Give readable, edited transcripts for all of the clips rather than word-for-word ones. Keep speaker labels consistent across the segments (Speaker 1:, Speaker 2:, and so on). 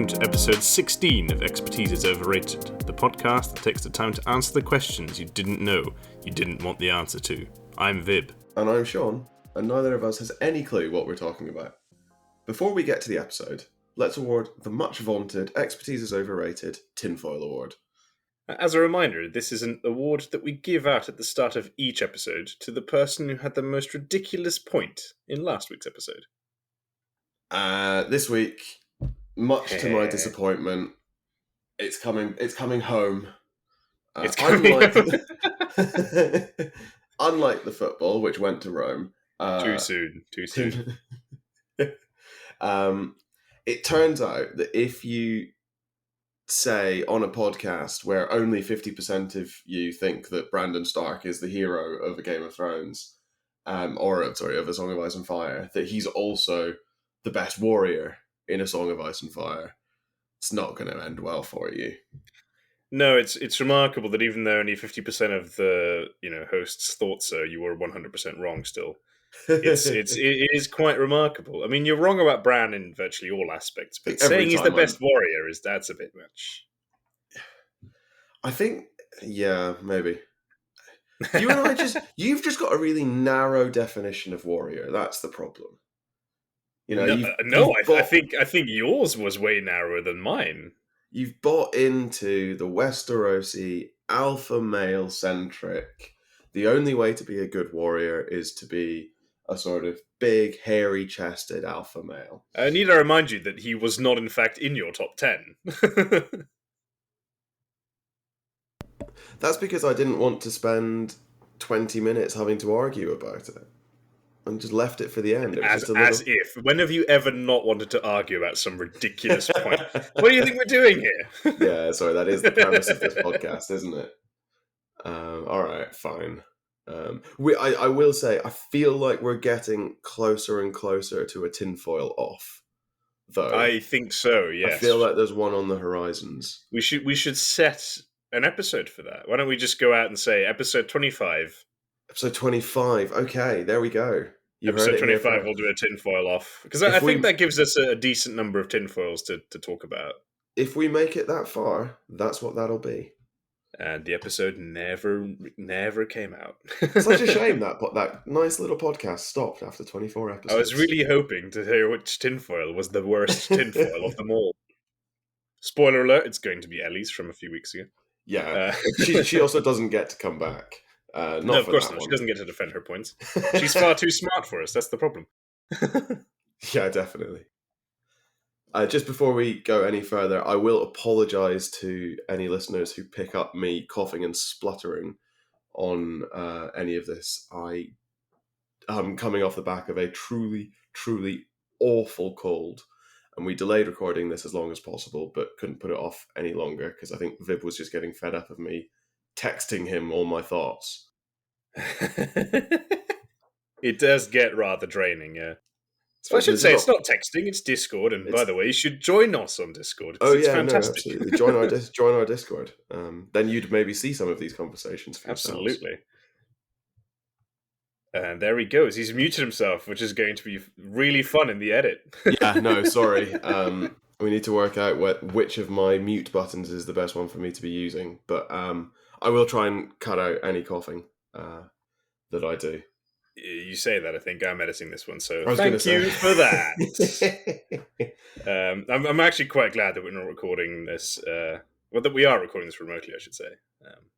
Speaker 1: welcome to episode 16 of Expertise is Overrated, the podcast that takes the time to answer the questions you didn't know you didn't want the answer to. I'm Vib.
Speaker 2: And I'm Sean, and neither of us has any clue what we're talking about. Before we get to the episode, let's award the much vaunted Expertise is Overrated Tinfoil Award.
Speaker 1: As a reminder, this is an award that we give out at the start of each episode to the person who had the most ridiculous point in last week's episode.
Speaker 2: This week, much to my disappointment, it's coming home.
Speaker 1: It's coming home.
Speaker 2: Unlike the football, which went to Rome.
Speaker 1: Too soon.
Speaker 2: It turns out that if you say on a podcast where only 50% of you think that Brandon Stark is the hero of a Game of Thrones, of A Song of Ice and Fire, that he's also the best warrior in A Song of Ice and Fire, it's not going to end well for you.
Speaker 1: No, it's remarkable that even though only 50% of the hosts thought so, you were 100% wrong still. It is quite remarkable. I mean, you're wrong about Bran in virtually all aspects, but saying he's the best warrior that's a bit much.
Speaker 2: I think, yeah, maybe. You and I you've just got a really narrow definition of warrior. That's the problem.
Speaker 1: I think yours was way narrower than mine.
Speaker 2: You've bought into the Westerosi alpha male centric. The only way to be a good warrior is to be a sort of big, hairy chested alpha male.
Speaker 1: I need to remind you that he was not, in fact, in your top 10.
Speaker 2: That's because I didn't want to spend 20 minutes having to argue about it. And just left it for the end.
Speaker 1: As if. When have you ever not wanted to argue about some ridiculous point? What do you think we're doing here?
Speaker 2: Yeah, sorry, that is the premise of this podcast, isn't it? Alright, fine. I will say, I feel like we're getting closer and closer to a tinfoil off, though.
Speaker 1: I think so, yes.
Speaker 2: I feel like there's one on the horizons.
Speaker 1: We should set an episode for that. Why don't we just go out and say episode 25...
Speaker 2: Episode 25. Okay, there we go.
Speaker 1: Episode 25, we'll do a tinfoil off. Because I think that gives us a decent number of tinfoils to talk about.
Speaker 2: If we make it that far, that's what that'll be. And
Speaker 1: the episode never came out.
Speaker 2: Such a shame that nice little podcast stopped after 24 episodes.
Speaker 1: I was really hoping to hear which tinfoil was the worst tinfoil of them all. Spoiler alert, it's going to be Ellie's from a few weeks ago.
Speaker 2: Yeah, she also doesn't get to come back.
Speaker 1: No, of course not. She doesn't get to defend her points. She's far too smart for us. That's the problem.
Speaker 2: Yeah, definitely. Just before we go any further, I will apologise to any listeners who pick up me coughing and spluttering on any of this. I'm coming off the back of a truly, truly awful cold. And we delayed recording this as long as possible, but couldn't put it off any longer because I think Vib was just getting fed up of me texting him all my thoughts.
Speaker 1: It does get rather draining, yeah. So I should say it's not texting, it's Discord. And by the way, you should join us on Discord. It's fantastic.
Speaker 2: No, absolutely. Join our Discord. Then you'd maybe see some of these conversations for yourselves.
Speaker 1: Absolutely. And there he goes. He's muted himself, which is going to be really fun in the edit.
Speaker 2: Yeah, no, sorry. We need to work out which of my mute buttons is the best one for me to be using. But I will try and cut out any coughing that I do.
Speaker 1: You say that, I think I'm editing this one, so thank you for that. I'm actually quite glad that we're not recording this, that we are recording this remotely, I should say.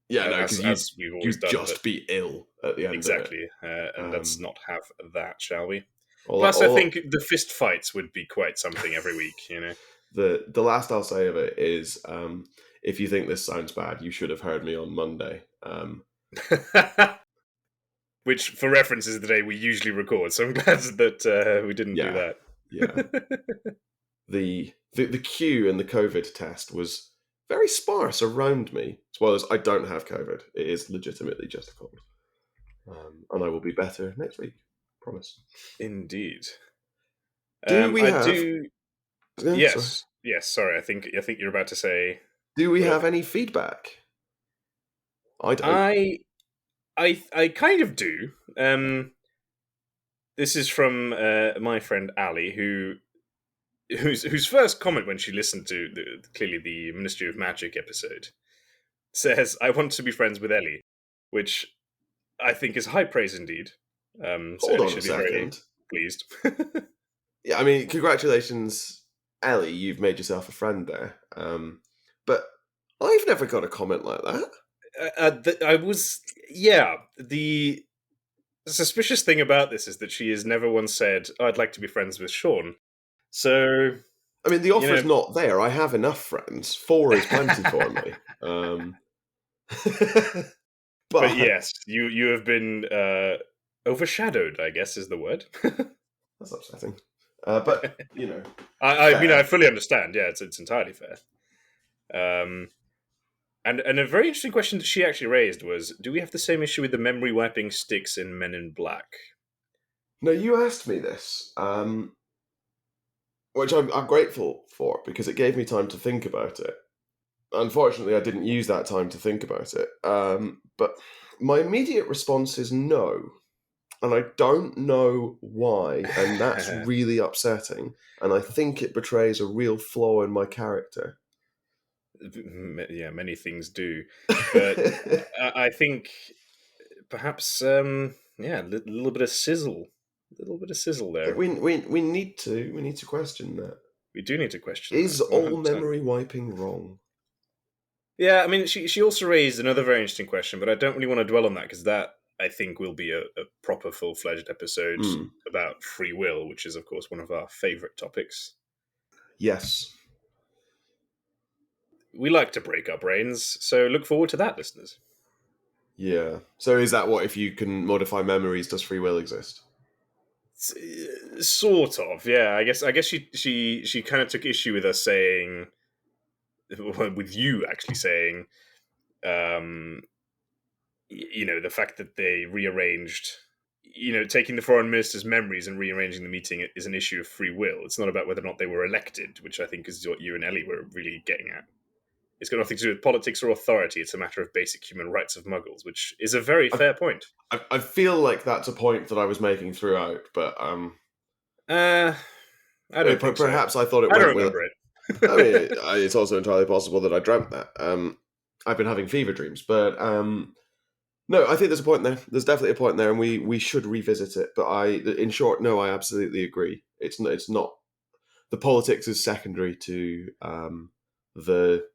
Speaker 2: Because you'd just be ill at the end
Speaker 1: exactly, of it. And let's not have that, shall we? Plus, I think the fist fights would be quite something every week,
Speaker 2: The last I'll say of it is, if you think this sounds bad, you should have heard me on Monday.
Speaker 1: Which, for reference, is the day we usually record, so I'm glad that we didn't do that.
Speaker 2: Yeah. The queue in the COVID test was very sparse around me, as well as I don't have COVID. It is legitimately just a cold. And I will be better next week. Promise.
Speaker 1: Indeed.
Speaker 2: Yes.
Speaker 1: Yes, sorry, I think you're about to say...
Speaker 2: Do we have any feedback? I don't.
Speaker 1: I kind of do. This is from my friend Ali, who whose first comment when she listened to clearly the Ministry of Magic episode says, "I want to be friends with Ellie," which I think is high praise indeed. So
Speaker 2: Hold
Speaker 1: Ellie
Speaker 2: on a
Speaker 1: should be very
Speaker 2: second.
Speaker 1: pleased.
Speaker 2: Yeah, I mean, congratulations, Ellie. You've made yourself a friend there. But I've never got a comment like that.
Speaker 1: I was, yeah. The suspicious thing about this is that she has never once said, "Oh, I'd like to be friends with Sean." So,
Speaker 2: I mean, the
Speaker 1: you
Speaker 2: offer's
Speaker 1: know,
Speaker 2: not there. I have enough friends. 4 is plenty for me.
Speaker 1: but
Speaker 2: But
Speaker 1: yes, you have been overshadowed, I guess is the word.
Speaker 2: that's upsetting. But
Speaker 1: I mean, I
Speaker 2: fair.
Speaker 1: fully understand. Yeah, it's entirely fair. Um, and a very interesting question that she actually raised was, do we have the same issue with the memory wiping sticks in Men in Black?
Speaker 2: No, you asked me this, which I'm grateful for because it gave me time to think about it. Unfortunately, I didn't use that time to think about it. But my immediate response is no. And I don't know why, and that's really upsetting. And I think it betrays a real flaw in my character.
Speaker 1: Yeah, many things do, but I think perhaps yeah, a little bit of sizzle, there.
Speaker 2: we need to question that.
Speaker 1: We do need to question that
Speaker 2: Is all
Speaker 1: 100%.
Speaker 2: memory wiping wrong?
Speaker 1: Yeah, I mean, she also raised another very interesting question, but I don't really want to dwell on that because that I think will be a proper full fledged episode
Speaker 2: Mm,
Speaker 1: about free will, which is of course one of our favorite topics.
Speaker 2: yes.
Speaker 1: We like to break our brains, so look forward to that, listeners.
Speaker 2: Yeah. So is that what if you can modify memories, does free will exist?
Speaker 1: Sort of, yeah. I guess she kind of took issue with us saying, with you actually saying, um, the fact that they rearranged, taking the foreign minister's memories and rearranging the meeting is an issue of free will. It's not about whether or not they were elected, which I think is what you and Ellie were really getting at. It's got nothing to do with politics or authority. It's a matter of basic human rights of muggles, which is a very
Speaker 2: I,
Speaker 1: fair point.
Speaker 2: I feel like that's a point that I was making throughout, but
Speaker 1: Uh, I don't think so.
Speaker 2: perhaps I thought it
Speaker 1: I don't
Speaker 2: went with.
Speaker 1: remember
Speaker 2: I mean,
Speaker 1: it.
Speaker 2: it's also entirely possible that I dreamt that. I've been having fever dreams, but no, I think there's a point there. There's definitely a point there, and we should revisit it. But in short, no, I absolutely agree. It's not. The politics is secondary to the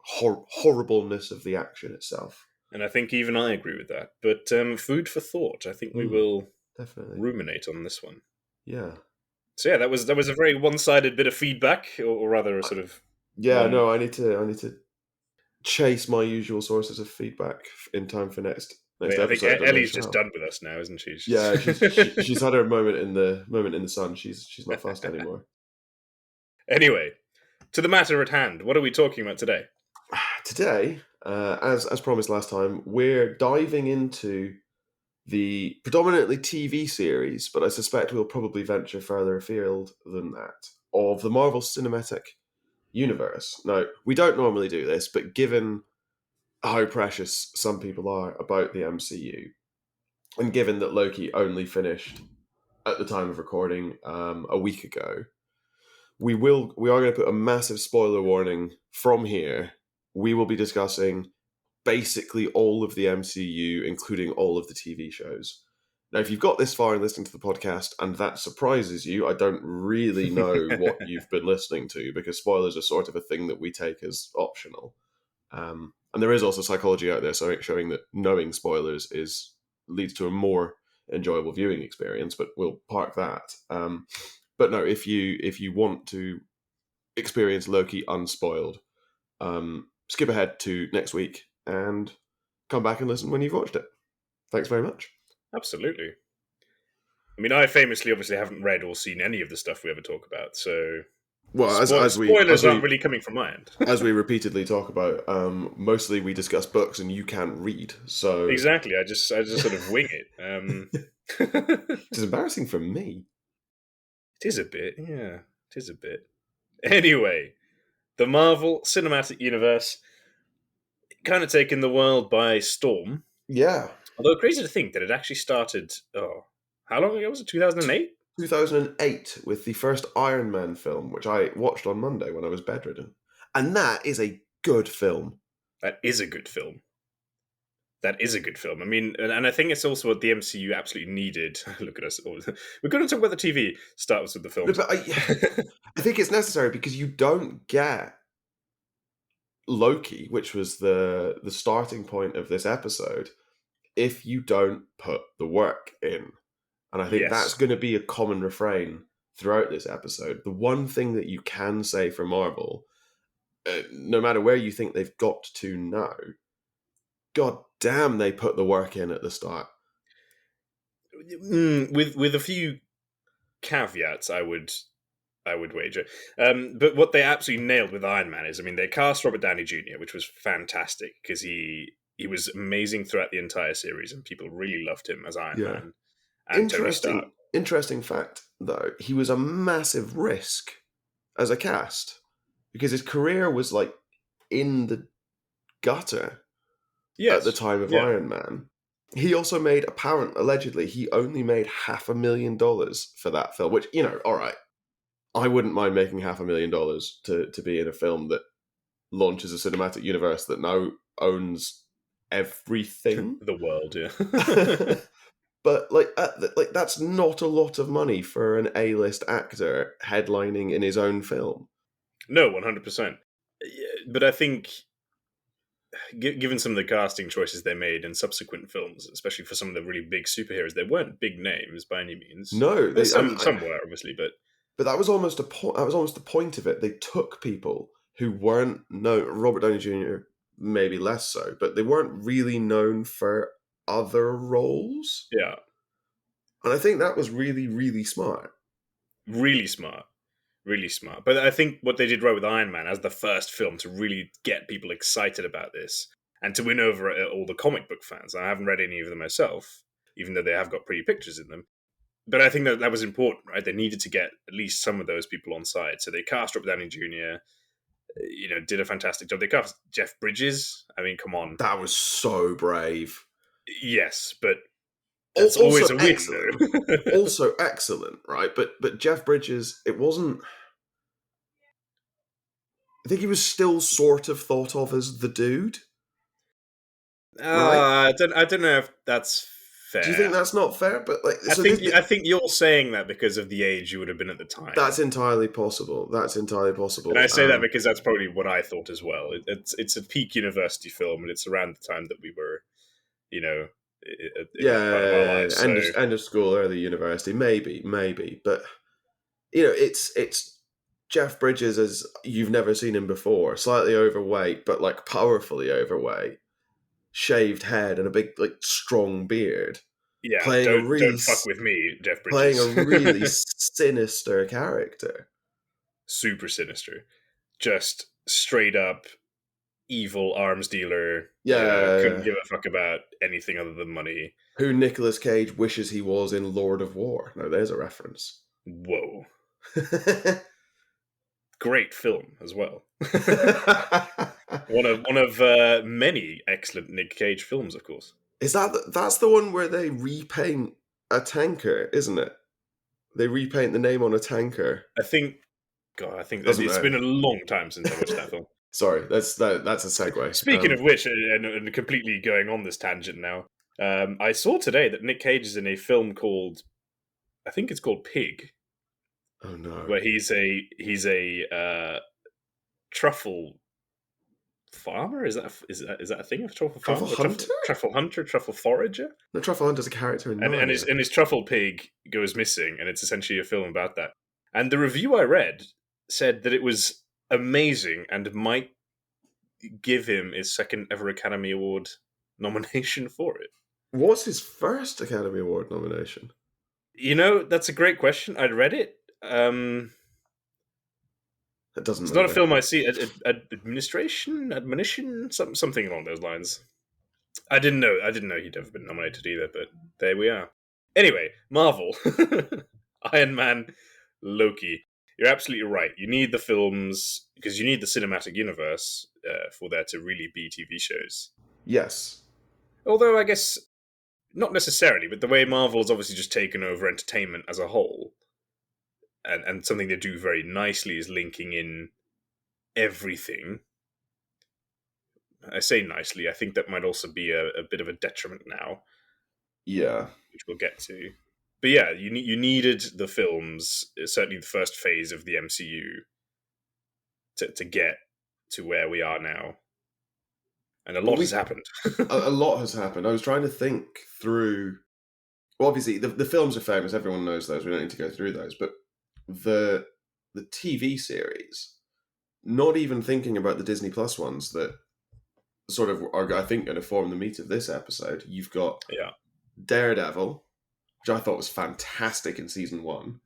Speaker 2: horribleness of the action itself.
Speaker 1: And I think even I agree with that. But food for thought. I think we
Speaker 2: Mm,
Speaker 1: will
Speaker 2: definitely.
Speaker 1: ruminate on this one.
Speaker 2: Yeah.
Speaker 1: So yeah, that was a very one-sided bit of feedback, or rather, a sort of
Speaker 2: Yeah.
Speaker 1: one.
Speaker 2: No, I need to chase my usual sources of feedback in time for next
Speaker 1: I think
Speaker 2: episode, and I
Speaker 1: Ellie's just
Speaker 2: shall.
Speaker 1: done with us now, isn't she?
Speaker 2: Yeah, she's had her moment in the sun. She's not fussed anymore.
Speaker 1: Anyway, to the matter at hand. What are we talking about today?
Speaker 2: Today, as promised last time, we're diving into the predominantly TV series, but I suspect we'll probably venture further afield than that, of the Marvel Cinematic Universe. Now, we don't normally do this, but given how precious some people are about the MCU, and given that Loki only finished at the time of recording a week ago, we are going to put a massive spoiler warning from here. We will be discussing basically all of the MCU, including all of the TV shows. Now, if you've got this far and listening to the podcast and that surprises you, I don't really know what you've been listening to, because spoilers are sort of a thing that we take as optional. And there is also psychology out there showing that knowing spoilers leads to a more enjoyable viewing experience, but we'll park that. But no, if you want to experience Loki unspoiled, skip ahead to next week and come back and listen when you've watched it. Thanks very much.
Speaker 1: Absolutely. I mean, I famously, obviously, haven't read or seen any of the stuff we ever talk about, so
Speaker 2: Well,
Speaker 1: spoilers aren't really coming from my end.
Speaker 2: as we repeatedly talk about, mostly we discuss books and you can't read, so
Speaker 1: Exactly. I just sort of wing it.
Speaker 2: It's embarrassing for me.
Speaker 1: It is a bit, yeah. It is a bit. Anyway, the Marvel Cinematic Universe kind of taken the world by storm.
Speaker 2: Yeah,
Speaker 1: Although crazy to think that it actually started. Oh, how long ago was it? 2008.
Speaker 2: 2008 with the first Iron Man film, which I watched on Monday when I was bedridden. And that is a good film.
Speaker 1: That is a good film. That is a good film. I mean, and I think it's also what the MCU absolutely needed. Look at us. We're going to talk about the TV. Start with the
Speaker 2: No,
Speaker 1: films.
Speaker 2: but I think it's necessary because you don't get Loki, which was the starting point of this episode, if you don't put the work in. And I think that's
Speaker 1: Yes.
Speaker 2: going to be a common refrain throughout this episode. The one thing that you can say for Marvel, no matter where you think they've got to now, god damn, they put the work in at the start.
Speaker 1: With a few caveats, I would wager. But what they absolutely nailed with Iron Man is, I mean, they cast Robert Downey Jr., which was fantastic because he was amazing throughout the entire series, and people really loved him as Iron
Speaker 2: Yeah.
Speaker 1: Man. And Tony Stark.
Speaker 2: Interesting fact, though, he was a massive risk as a cast because his career was like in the gutter at the
Speaker 1: Yes.
Speaker 2: time of
Speaker 1: Yeah.
Speaker 2: Iron Man. He also made, allegedly, he only made $500,000 for that film, which, all right, I wouldn't mind making $500,000 to be in a film that launches a cinematic universe that now owns everything.
Speaker 1: The world, yeah.
Speaker 2: But that's not a lot of money for an A-list actor headlining in his own film.
Speaker 1: No, 100%. But I think, given some of the casting choices they made in subsequent films, especially for some of the really big superheroes, they weren't big names by any means.
Speaker 2: No,
Speaker 1: Some were, obviously, but
Speaker 2: that was almost that was almost the point of it. They took people who weren't known. Robert Downey Jr. maybe less so, but they weren't really known for other roles.
Speaker 1: yeah,
Speaker 2: And I think that was really, really smart.
Speaker 1: really smart. Really smart. But I think what they did right with Iron Man as the first film to really get people excited about this and to win over all the comic book fans. I haven't read any of them myself, even though they have got pretty pictures in them. But I think that was important, right? They needed to get at least some of those people on side. So they cast Robert Downey Jr., did a fantastic job. They cast Jeff Bridges. I mean, come on.
Speaker 2: That was so brave.
Speaker 1: Yes, but that's always a win,
Speaker 2: excellent. Also excellent, right? But Jeff Bridges, it wasn't. I think he was still sort of thought of as the dude. Right?
Speaker 1: I don't know if that's fair.
Speaker 2: Do you think that's not fair? But
Speaker 1: I think you're saying that because of the age you would have been at the time.
Speaker 2: That's entirely possible.
Speaker 1: And I say that because that's probably what I thought as well. It's a peak university film, and it's around the time that we were,
Speaker 2: end of school, early university, maybe, but it's Jeff Bridges as you've never seen him before, slightly overweight, but like powerfully overweight, shaved head and a big strong beard.
Speaker 1: Yeah, don't fuck with me, Jeff
Speaker 2: Playing
Speaker 1: Bridges.
Speaker 2: a really sinister character.
Speaker 1: Super sinister. Just straight up evil arms dealer. Couldn't give a fuck about anything other than money.
Speaker 2: Who Nicolas Cage wishes he was in Lord of War. Now there's a reference.
Speaker 1: Whoa. Great film as well. one of many excellent Nick Cage films, of course.
Speaker 2: Is that's the one where they repaint a tanker, isn't it? They repaint the name on a tanker.
Speaker 1: I think it's been a long time since I watched that film.
Speaker 2: Sorry, that's a segue.
Speaker 1: Speaking of which, and completely going on this tangent now, I saw today that Nick Cage is in a film called, I think it's called Pig.
Speaker 2: Oh no!
Speaker 1: Where he's a truffle farmer? Is that a thing? A truffle farmer?
Speaker 2: Hunter?
Speaker 1: Truffle hunter? Truffle forager?
Speaker 2: The truffle hunter's a character in
Speaker 1: and his truffle pig goes missing, and it's essentially a film about that. And the review I read said that it was amazing and might give him his second ever Academy Award nomination for it.
Speaker 2: What's his first Academy Award nomination?
Speaker 1: That's a great question. I'd read it.
Speaker 2: It doesn't.
Speaker 1: It's not a film I see. Admonition, something along those lines. I didn't know he'd ever been nominated either, but there we are. Anyway, Marvel, Iron Man, Loki. You're absolutely right. You need the films because you need the cinematic universe for there to really be TV shows.
Speaker 2: Yes.
Speaker 1: Although I guess not necessarily, but the way Marvel's obviously just taken over entertainment as a whole. and something they do very nicely is linking in everything. I say nicely. I think that might also be a bit of a detriment now,
Speaker 2: Yeah.
Speaker 1: which we'll get to. But yeah, you needed the films, certainly the first phase of the MCU, to get to where we are now, and a
Speaker 2: But
Speaker 1: lot has happened.
Speaker 2: a lot has happened. I was trying to think through. Well, obviously, the films are famous. Everyone knows those. We don't need to go through those. But the TV series, not even thinking about the Disney Plus ones that sort of are, I think, going to form the meat of this episode. You've got
Speaker 1: Yeah.
Speaker 2: Daredevil, which I thought was fantastic in season 1.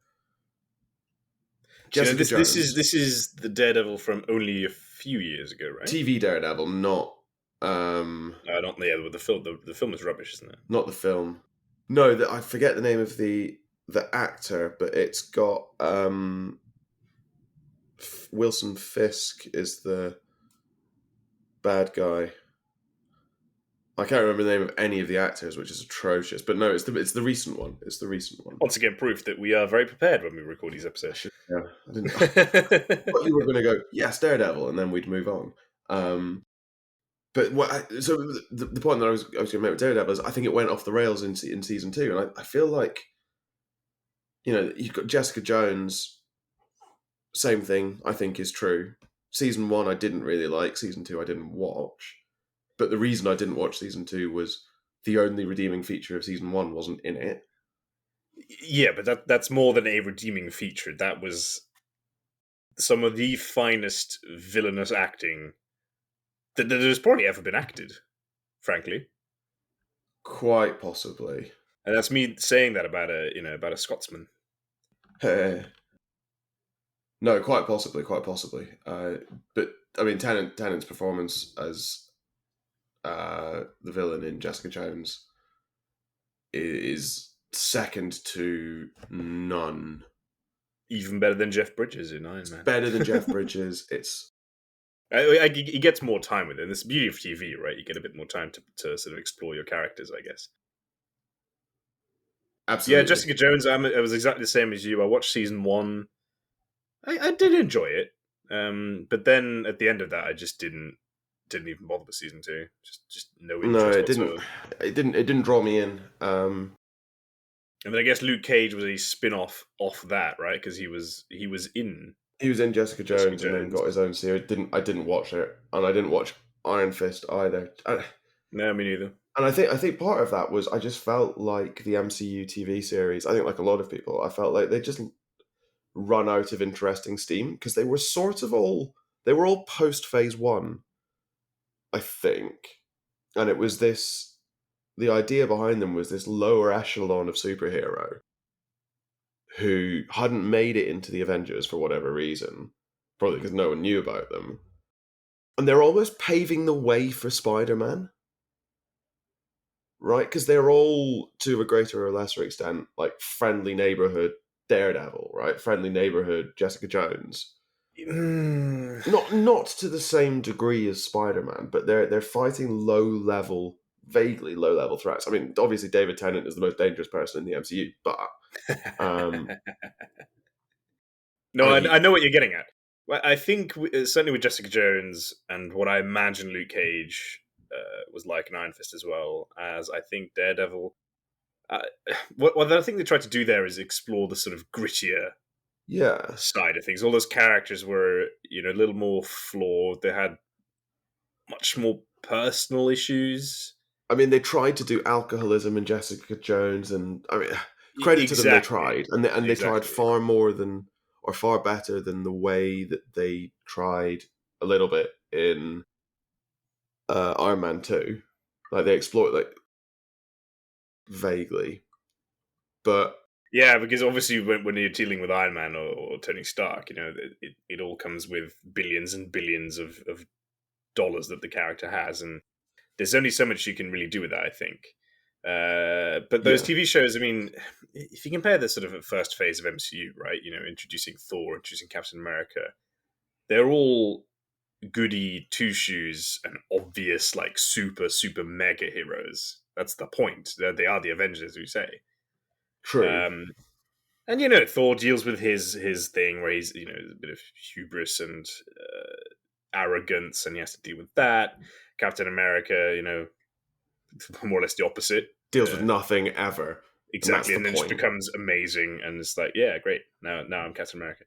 Speaker 1: So, you know,
Speaker 2: Jessica
Speaker 1: this
Speaker 2: Jones,
Speaker 1: is the Daredevil from only a few years ago, right?
Speaker 2: TV Daredevil,
Speaker 1: Not the the film. The film is rubbish, isn't it?
Speaker 2: not the film. No, I forget the name of the actor, but it's got Wilson Fisk is the bad guy. I can't remember the name of any of the actors, which is atrocious. But no, it's the recent one. It's the recent one.
Speaker 1: Once again, proof that we are very prepared when we record these
Speaker 2: I
Speaker 1: episodes.
Speaker 2: should, yeah, I didn't. I thought you were going to go, yes, Daredevil, and then we'd move on. But so the point that I was going to make with Daredevil is I think it went off the rails in season 2, and I feel like, you know, you've got Jessica Jones. Same thing, I think, is true. Season 1 I didn't really like. Season 2 I didn't watch. But the reason I didn't watch season 2 was the only redeeming feature of season 1 wasn't in it.
Speaker 1: Yeah, but that's more than a redeeming feature. That was some of the finest villainous acting that has probably ever been acted, frankly.
Speaker 2: Quite possibly.
Speaker 1: And that's me saying that about a Scotsman.
Speaker 2: No, quite possibly. But I mean, Tennant's performance as the villain in Jessica Jones is second to none.
Speaker 1: Even better than Jeff Bridges in Iron Man.
Speaker 2: Better than Jeff Bridges. It's
Speaker 1: he gets more time with it. And it's the beauty of TV, right? You get a bit more time to sort of explore your characters, I guess.
Speaker 2: absolutely.
Speaker 1: Yeah, Jessica Jones. I was exactly the same as you. I watched season 1. I did enjoy it, but then at the end of that, I just didn't even bother with season 2. Just no interest
Speaker 2: No, it
Speaker 1: whatsoever.
Speaker 2: didn't. It didn't draw me in.
Speaker 1: And then I guess Luke Cage was a spin-off off that, right? Because he was in.
Speaker 2: He was in Jessica Jones and then got his own series. I didn't watch it, and I didn't watch Iron Fist either.
Speaker 1: No, me neither.
Speaker 2: And I think part of that was I just felt like the MCU TV series. I think, like a lot of people, I felt like they just run out of interesting steam because they were all post Phase 1, I think, and it was the idea behind them was this lower echelon of superhero who hadn't made it into the Avengers for whatever reason, probably because no one knew about them, and they're almost paving the way for Spider-Man, right? Because they're all, to a greater or lesser extent, like friendly neighborhood Daredevil, right? Friendly neighborhood Jessica Jones. Not to the same degree as Spider-Man, but they're fighting vaguely low level threats. I mean, obviously David Tennant is the most dangerous person in the MCU, but
Speaker 1: no, I know what you're getting at. I think certainly with Jessica Jones and what I imagine Luke Cage was like in Iron Fist as well as I think Daredevil. What I think they tried to do there is explore the sort of grittier side of things. All those characters were, a little more flawed. They had much more personal issues.
Speaker 2: I mean, they tried to do alcoholism in Jessica Jones, and I mean, credit to them, they tried, and they tried far more than, or far better than the way that they tried a little bit in Iron Man 2. Like they exploit vaguely, but
Speaker 1: yeah, because obviously when you're dealing with Iron Man or Tony Stark, it all comes with billions and billions of dollars that the character has, and there's only so much you can really do with that, I think. But those TV shows, I mean, if you compare the sort of first phase of MCU, right, introducing Thor, introducing Captain America, they're all goody two-shoes and obvious, like, super, super mega heroes. That's the point. They are the Avengers, as we say.
Speaker 2: True.
Speaker 1: And Thor deals with his thing where he's a bit of hubris and arrogance, and he has to deal with that. Captain America, more or less the opposite.
Speaker 2: Deals with
Speaker 1: Uh,
Speaker 2: nothing ever, and that's
Speaker 1: exactly,
Speaker 2: the
Speaker 1: and then just
Speaker 2: point.
Speaker 1: becomes amazing, and it's like, yeah, great. Now I'm Captain America.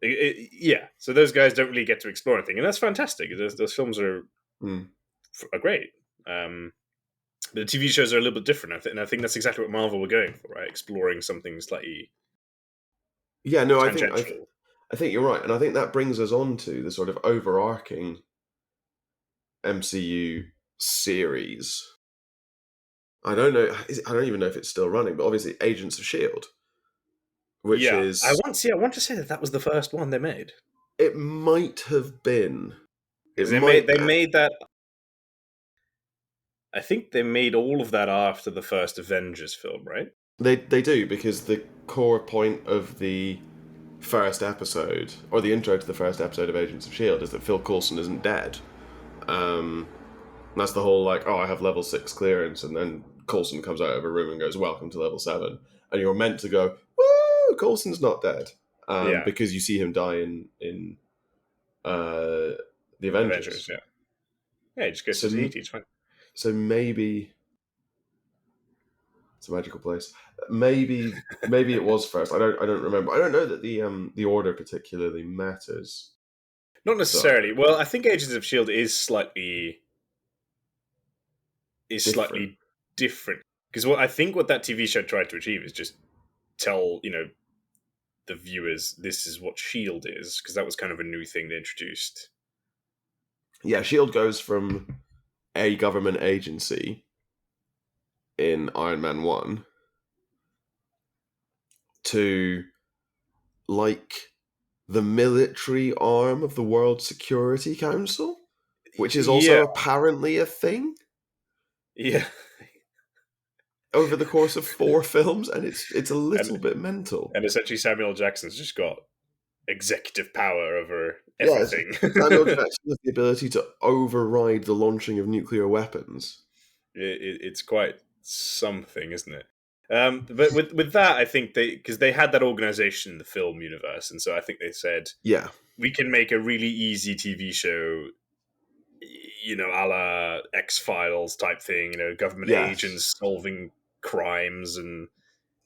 Speaker 1: Yeah, so those guys don't really get to explore anything, and that's fantastic. Those films
Speaker 2: Mm.
Speaker 1: are great. But the TV shows are a little bit different, and I think that's exactly what Marvel were going for, right? Exploring something slightly
Speaker 2: Yeah, no,
Speaker 1: tangential.
Speaker 2: I think you're right, and I think that brings us on to the sort of overarching MCU series. I don't know. I don't even know if it's still running, but obviously, Agents of Shield, which
Speaker 1: Yeah,
Speaker 2: is
Speaker 1: I want to say that was the first one they made,
Speaker 2: it might have been. It
Speaker 1: because
Speaker 2: might.
Speaker 1: they made that. I think they made all of that after the first Avengers film, right?
Speaker 2: They do because the core point of the first episode, or the intro to the first episode of Agents of Shield, is that Phil Coulson isn't dead. Um, and that's the whole like, oh, I have level 6 clearance, and then Coulson comes out of a room and goes, "Welcome to level 7," and you're meant to go, "Woo, Coulson's not dead,"
Speaker 1: Yeah,
Speaker 2: because you see him die in uh, the
Speaker 1: Avengers.
Speaker 2: Avengers.
Speaker 1: Yeah, yeah. He just goes to
Speaker 2: So
Speaker 1: Tahiti. It's fine.
Speaker 2: so maybe it's a magical place. Maybe it was first. I don't remember. I don't know that the order particularly matters.
Speaker 1: Not
Speaker 2: So
Speaker 1: necessarily. Well, I think Agents of Shield is
Speaker 2: different.
Speaker 1: slightly different, because what that TV show tried to achieve is just tell the viewers this is what Shield is, because that was kind of a new thing they introduced.
Speaker 2: Yeah, Shield goes from a government agency in Iron Man 1 to like the military arm of the World Security Council, which is
Speaker 1: Yeah,
Speaker 2: also apparently a thing
Speaker 1: yeah,
Speaker 2: over the course of 4 films, and it's a
Speaker 1: and
Speaker 2: little bit mental.
Speaker 1: essentially Samuel L. Jackson's just got executive power over
Speaker 2: Yes,
Speaker 1: everything.
Speaker 2: Samuel Jackson has the ability to override the launching of nuclear weapons.
Speaker 1: It's quite something, isn't it? But with that, I think because they had that organization in the film universe, and so I think they said
Speaker 2: Yeah.
Speaker 1: we can make a really easy TV show, a la X Files type thing. Government
Speaker 2: Yes.
Speaker 1: agents solving crimes and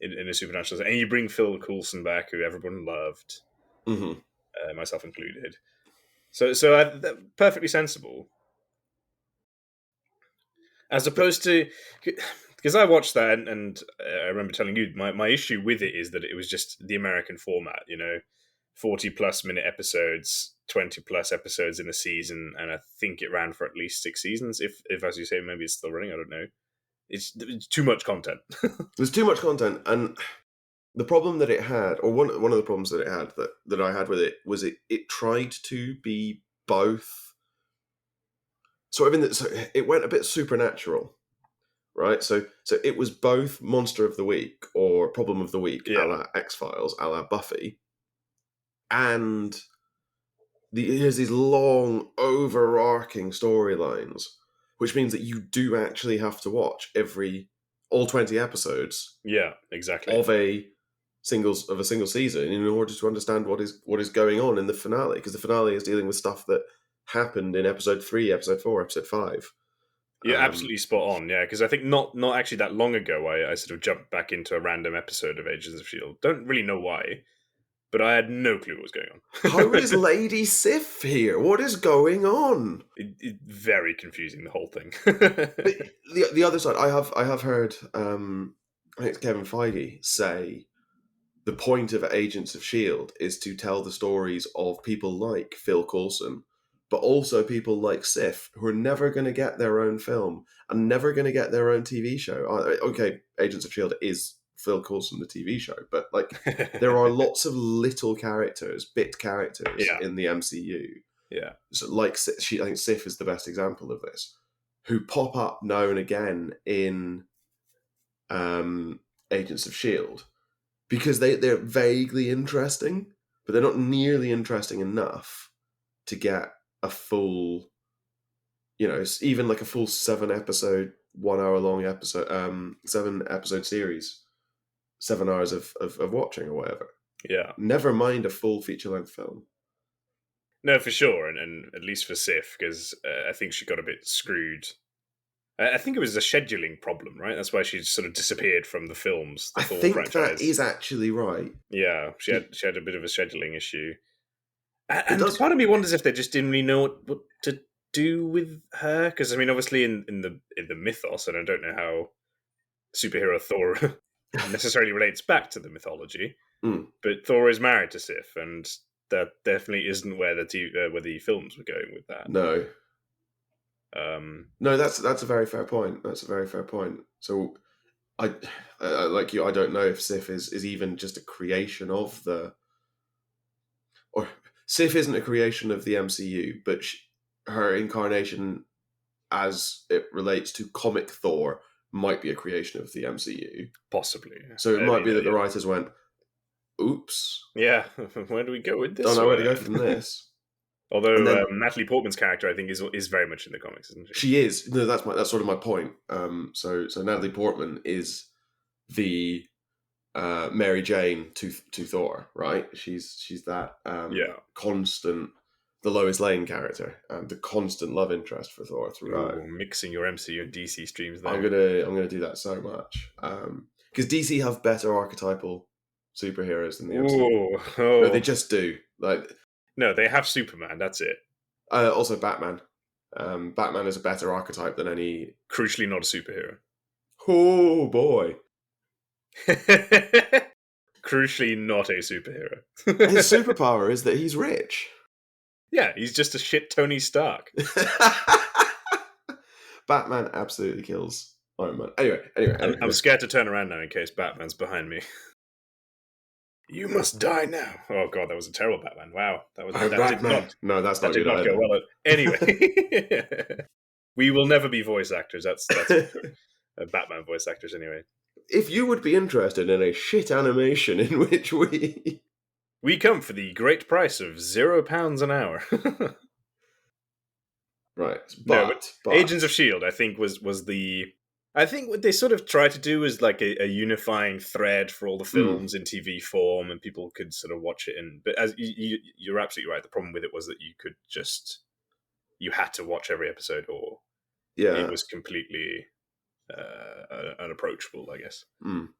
Speaker 1: in a supernatural, and you bring Phil Coulson back, who everyone loved,
Speaker 2: Hmm.
Speaker 1: myself included. So perfectly sensible. As opposed to, because I watched that, and I remember telling you my issue with it is that it was just the American format, 40 plus minute episodes, 20 plus episodes in a season, and I think it ran for at least 6 seasons. If as you say, maybe it's still running, I don't know. It's too much content.
Speaker 2: There's too much content, and the problem that it had, or one of the problems that it had that I had with it was it tried to be both sort of so it went a bit supernatural, right? So it was both Monster of the Week or Problem of the Week, a
Speaker 1: Yeah,
Speaker 2: la X Files, a la Buffy, and here's these long overarching storylines, which means that you do actually have to watch all 20 episodes
Speaker 1: yeah, exactly.
Speaker 2: of a single season in order to understand what is going on in the finale, because the finale is dealing with stuff that happened in episode 3, episode 4, episode 5.
Speaker 1: You're absolutely spot on, yeah. Because I think not actually that long ago, I sort of jumped back into a random episode of Agents of Shield. Don't really know why, but I had no clue what was going
Speaker 2: How
Speaker 1: on.
Speaker 2: is Lady Sif here? What is going on?
Speaker 1: Very confusing, the whole thing.
Speaker 2: But the other side, I have heard I think it's Kevin Feige say the point of Agents of Shield is to tell the stories of people like Phil Coulson, but also people like Sif, who are never going to get their own film and never going to get their own TV show. Okay, Agents of Shield is Phil Coulson, the TV show, but like there are lots of little characters, bit characters
Speaker 1: Yeah,
Speaker 2: in the MCU.
Speaker 1: yeah,
Speaker 2: So like I think Sif is the best example of this, who pop up now and again in Agents of Shield because they're vaguely interesting, but they're not nearly interesting enough to get a full, even like a full 7 episode, 1 hour long episode, 7 episode series 7 hours of watching or whatever.
Speaker 1: Yeah.
Speaker 2: Never mind a full feature-length film.
Speaker 1: No, for sure, and at least for Sif, because I think she got a bit screwed. I think it was a scheduling problem, right? That's why she sort of disappeared from the films, the
Speaker 2: I
Speaker 1: Thor
Speaker 2: think that
Speaker 1: franchise.
Speaker 2: is actually right.
Speaker 1: Yeah, she had a bit of a scheduling issue,
Speaker 2: It
Speaker 1: and
Speaker 2: does.
Speaker 1: part of me wonders if they just didn't really know what to do with her. Because I mean, obviously in the mythos, and I don't know how superhero Thor necessarily relates back to the mythology,
Speaker 2: Mm,
Speaker 1: but Thor is married to Sif, and that definitely isn't where where the films were going with that.
Speaker 2: no,
Speaker 1: Um,
Speaker 2: no, that's a very fair point. That's a very fair point. So I, like you, I don't know if Sif is even just a creation of the, or Sif isn't a creation of the MCU, but her incarnation as it relates to comic Thor might be a creation of the MCU.
Speaker 1: Possibly.
Speaker 2: So it
Speaker 1: I
Speaker 2: might
Speaker 1: mean,
Speaker 2: be that the
Speaker 1: yeah.
Speaker 2: writers went, "Oops,
Speaker 1: Yeah, where do we go with
Speaker 2: don't
Speaker 1: this
Speaker 2: know where to go from
Speaker 1: one?
Speaker 2: this." And
Speaker 1: Although
Speaker 2: then
Speaker 1: Natalie Portman's character, I think, is very much in the comics, isn't she?
Speaker 2: she is. No, that's sort of my point. So Natalie Portman is the Mary Jane to Thor, right? She's that
Speaker 1: Yeah.
Speaker 2: constant, the Lois Lane character, the constant love interest for Thor throughout.
Speaker 1: Ooh, mixing your MCU and DC streams
Speaker 2: I'm
Speaker 1: there.
Speaker 2: gonna do that so much because DC have better archetypal superheroes than the MCU.
Speaker 1: Ooh,
Speaker 2: No, they
Speaker 1: oh.
Speaker 2: just do. Like
Speaker 1: No, they have Superman, that's it.
Speaker 2: also Batman. Batman is a better archetype than any.
Speaker 1: Crucially not a superhero.
Speaker 2: Oh boy,
Speaker 1: Crucially not a superhero.
Speaker 2: his superpower is that he's rich.
Speaker 1: Yeah, he's just a shit Tony Stark.
Speaker 2: Batman absolutely kills Iron Man. Anyway.
Speaker 1: I'm scared to turn around now in case Batman's behind me. You must die now. Oh god, that was a terrible Batman. Wow,
Speaker 2: I'm
Speaker 1: that did
Speaker 2: Batman.
Speaker 1: not
Speaker 2: No, that's
Speaker 1: that
Speaker 2: not
Speaker 1: did
Speaker 2: good
Speaker 1: not go
Speaker 2: either.
Speaker 1: well. Anyway, we will never be voice actors. That's for sure. Batman voice actors, anyway.
Speaker 2: If you would be interested in a shit animation in which
Speaker 1: We come for the great price of £0 an hour.
Speaker 2: right,
Speaker 1: No, but
Speaker 2: but
Speaker 1: Agents of Shield, I think, was the. I think what they sort of tried to do was like a unifying thread for all the films in TV form, and people could sort of watch it. But as you're absolutely right, the problem with it was that you had to watch every episode, or it
Speaker 2: yeah,
Speaker 1: was completely unapproachable, I guess.
Speaker 2: and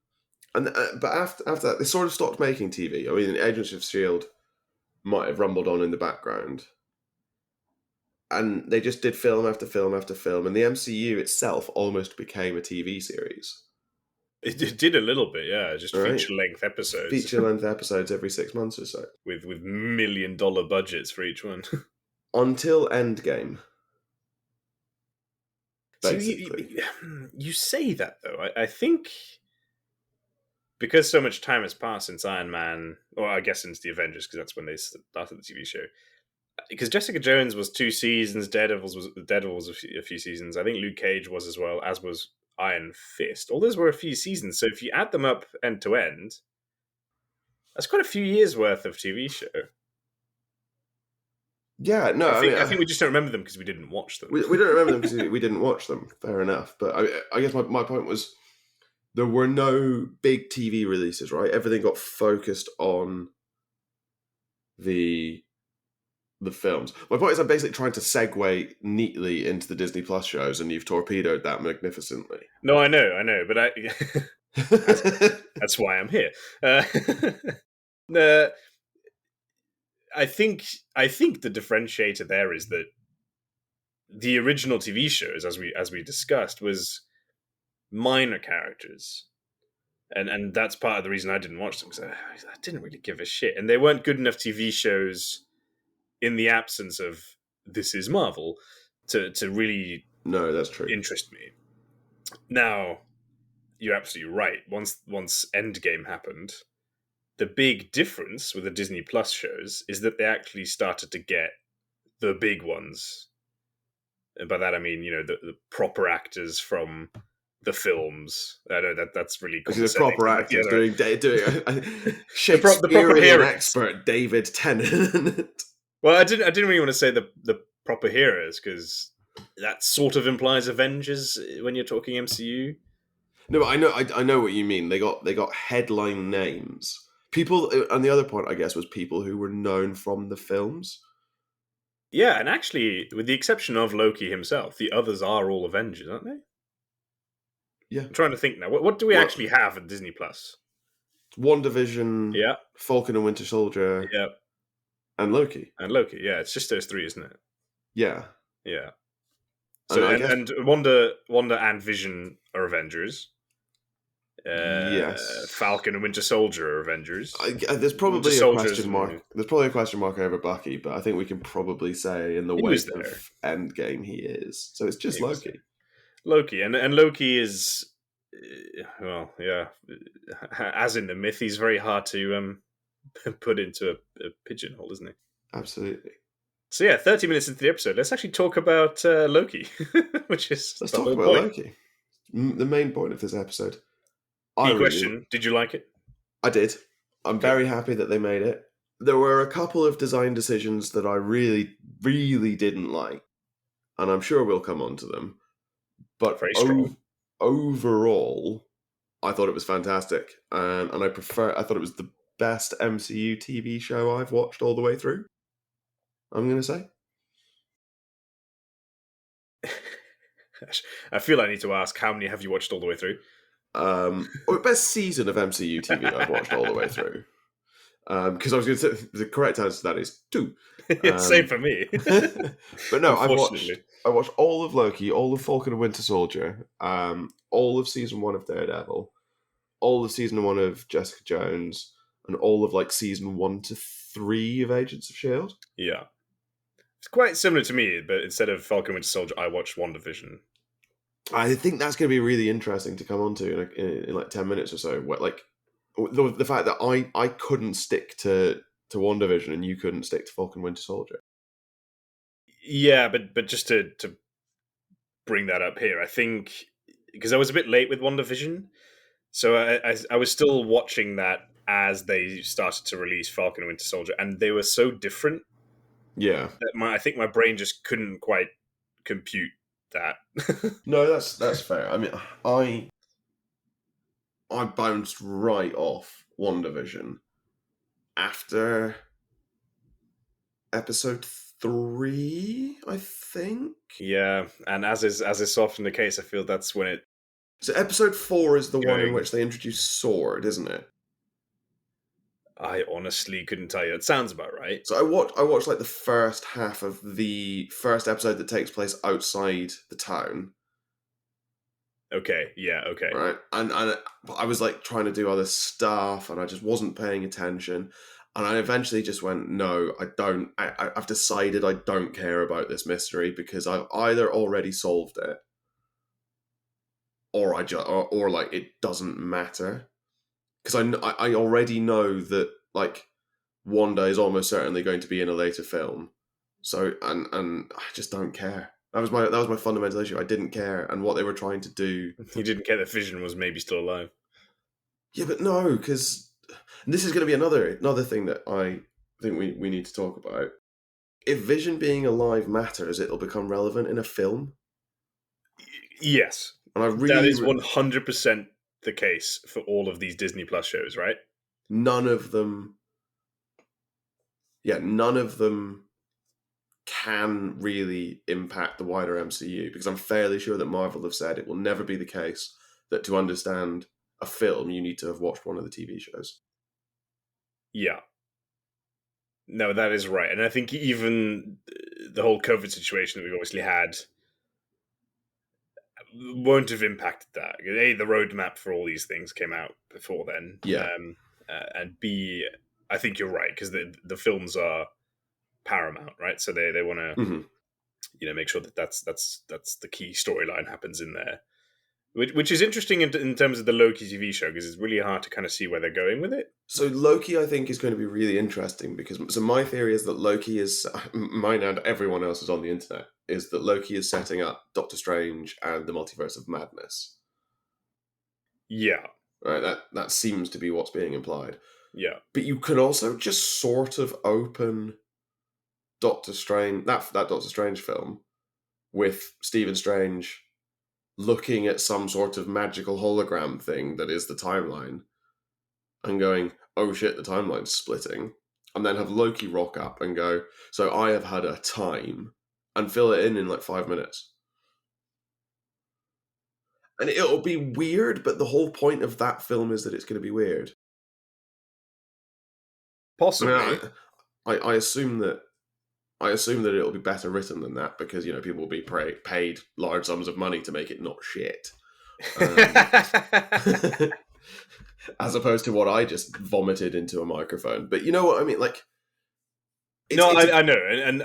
Speaker 2: but after that, they sort of stopped making TV. I mean, Agents of Shield might have rumbled on in the background, and they just did film after film after film, and the MCU itself almost became a TV series.
Speaker 1: It did a little bit, yeah, just
Speaker 2: Right,
Speaker 1: feature length episodes
Speaker 2: feature length episodes every 6 months or so
Speaker 1: with $1 million budgets for each one.
Speaker 2: until Endgame.
Speaker 1: So
Speaker 2: Basically,
Speaker 1: you say that though. I think because so much time has passed since Iron Man, or I guess since the Avengers, because that's when they started the TV show. Because Jessica Jones was 2 seasons, Daredevil was a few seasons. I think Luke Cage was as well, as was Iron Fist. All those were a few seasons. So if you add them up end to end, that's quite a few years worth of TV show.
Speaker 2: yeah. No,
Speaker 1: I think we just don't remember them because we didn't watch them.
Speaker 2: we don't remember them because we didn't watch them. Fair enough, but I guess my point was there were no big TV releases, right? Everything got focused on the films. My point is, I'm basically trying to segue neatly into the Disney Plus shows, and you've torpedoed that magnificently.
Speaker 1: No, I know, but that's why I'm here. No, I think the differentiator there is that the original TV shows, as we discussed, was minor characters, and that's part of the reason I didn't watch them, because I didn't really give a shit, and they weren't good enough TV shows in the absence of This Is Marvel to really
Speaker 2: No, that's true.
Speaker 1: interest me. Now, you're absolutely right. Once Endgame happened, the big difference with the Disney Plus shows is that they actually started to get the big ones. And by that I mean, the proper actors from the films. I know that's really
Speaker 2: Because the
Speaker 1: condescending.
Speaker 2: proper
Speaker 1: But,
Speaker 2: actors doing
Speaker 1: the proper
Speaker 2: Shakespearean
Speaker 1: heroes.
Speaker 2: expert David Tennant.
Speaker 1: Well, I didn't really want to say the proper heroes, because that sort of implies Avengers when you're talking MCU.
Speaker 2: No, but I know what you mean. They got headline names. People, and the other point, I guess, was people who were known from the films.
Speaker 1: Yeah, and actually, with the exception of Loki himself, the others are all Avengers, aren't they?
Speaker 2: Yeah.
Speaker 1: I'm trying to think now. What do we
Speaker 2: Well,
Speaker 1: actually have at Disney Plus?
Speaker 2: WandaVision,
Speaker 1: Yeah,
Speaker 2: Falcon and Winter Soldier,
Speaker 1: yeah,
Speaker 2: and Loki.
Speaker 1: and Loki. Yeah, it's just those three, isn't it?
Speaker 2: Yeah.
Speaker 1: Yeah.
Speaker 2: And
Speaker 1: So
Speaker 2: I guess
Speaker 1: and Wanda and Vision are Avengers.
Speaker 2: yes.
Speaker 1: Falcon and Winter Soldier are Avengers.
Speaker 2: There's
Speaker 1: Winter
Speaker 2: probably a
Speaker 1: Soldier's
Speaker 2: question mark. There's probably a question mark over Bucky, but I think we can probably say in the
Speaker 1: he was
Speaker 2: wake
Speaker 1: there.
Speaker 2: of Endgame he is. So it's just
Speaker 1: He was there.
Speaker 2: Loki.
Speaker 1: Loki and Loki is well, yeah, as in the myth, he's very hard to put into a pigeonhole, isn't he?
Speaker 2: Absolutely.
Speaker 1: So yeah, 30 minutes into the episode, let's actually talk about Loki, which is
Speaker 2: Let's
Speaker 1: the
Speaker 2: talk
Speaker 1: whole
Speaker 2: about
Speaker 1: point.
Speaker 2: Loki. The main point of this episode.
Speaker 1: Key question: did you like it?
Speaker 2: I did. I'm
Speaker 1: Good.
Speaker 2: very happy that they made it. There were a couple of design decisions that I really, really didn't like, and I'm sure we'll come on to them. But
Speaker 1: Very strong.
Speaker 2: overall, I thought it was fantastic, and I thought it was the best MCU TV show I've watched all the way through. I'm going to say.
Speaker 1: I feel I need to ask, how many have you watched all the way through?
Speaker 2: Or best season of MCU TV I've watched all the way through. Because I was going to say the correct answer to that is 2.
Speaker 1: Same for me.
Speaker 2: But no, I watched all of Loki, all of Falcon and Winter Soldier, all of season 1 of Daredevil, all of season 1 of Jessica Jones, and all of like season 1 to 3 of Agents of Shield.
Speaker 1: Yeah. It's quite similar to me, but instead of Falcon Winter Soldier, I watched WandaVision.
Speaker 2: I think that's going to be really interesting to come on to in like 10 minutes or so. Like the fact that I couldn't stick to WandaVision and you couldn't stick to Falcon Winter Soldier.
Speaker 1: Yeah, but just to bring that up here, I think because I was a bit late with WandaVision, so I was still watching that as they started to release Falcon and Winter Soldier, and they were so different
Speaker 2: Yeah.
Speaker 1: that I think my brain just couldn't quite compute that.
Speaker 2: No, that's fair. I mean, I bounced right off WandaVision after episode 3, I think.
Speaker 1: Yeah, and as is often the case, I feel that's when it
Speaker 2: So episode 4 is the one in
Speaker 1: going.
Speaker 2: which they introduce Sword, isn't it?
Speaker 1: I honestly couldn't tell you. It sounds about right.
Speaker 2: So I watched like the first half of the first episode that takes place outside the town.
Speaker 1: Okay, yeah, okay.
Speaker 2: Right, and I was like trying to do other stuff, and I just wasn't paying attention, and I eventually just went, no, I don't. I've decided I don't care about this mystery because I've either already solved it, or or like it doesn't matter because I already know that like Wanda is almost certainly going to be in a later film, so and I just don't care. That was my fundamental issue. I didn't care, and what they were trying to do.
Speaker 1: You didn't care that Vision was maybe still alive.
Speaker 2: Yeah, but no, because this is going to be another thing that I think we need to talk about. If Vision being alive matters, it'll become relevant in a film.
Speaker 1: Yes,
Speaker 2: And I
Speaker 1: that
Speaker 2: really,
Speaker 1: is 100% the case for all of these Disney Plus shows, right?
Speaker 2: none of them can really impact the wider MCU because I'm fairly sure that Marvel have said it will never be the case that to understand a film you need to have watched one of the TV shows.
Speaker 1: Yeah. No, that is right. And I think even the whole COVID situation that we obviously had won't have impacted that. A, the roadmap for all these things came out before then.
Speaker 2: Yeah.
Speaker 1: And B, I think you're right, because the films are paramount, right? So they want to make sure that that's the key storyline happens in there. Which is interesting in terms of the Loki TV show, because it's really hard to kind of see where they're going with it.
Speaker 2: So Loki, I think, is going to be really interesting because my theory is that Loki is mine and everyone else's on the internet is that Loki is setting up Doctor Strange and the Multiverse of Madness.
Speaker 1: Yeah,
Speaker 2: Right. That seems to be what's being implied.
Speaker 1: yeah,
Speaker 2: but you could also just sort of open Doctor Strange that Doctor Strange film with Stephen Strange looking at some sort of magical hologram thing that is the timeline and going, oh shit, the timeline's splitting. And then have Loki rock up and go, so I have had a time, and fill it in like 5 minutes. And it'll be weird, but the whole point of that film is that it's going to be weird. I
Speaker 1: Possibly.
Speaker 2: mean, I assume that it'll be better written than that because people will be paid large sums of money to make it not shit, as opposed to what I just vomited into a microphone. But you know what I mean? Like,
Speaker 1: No, I know, and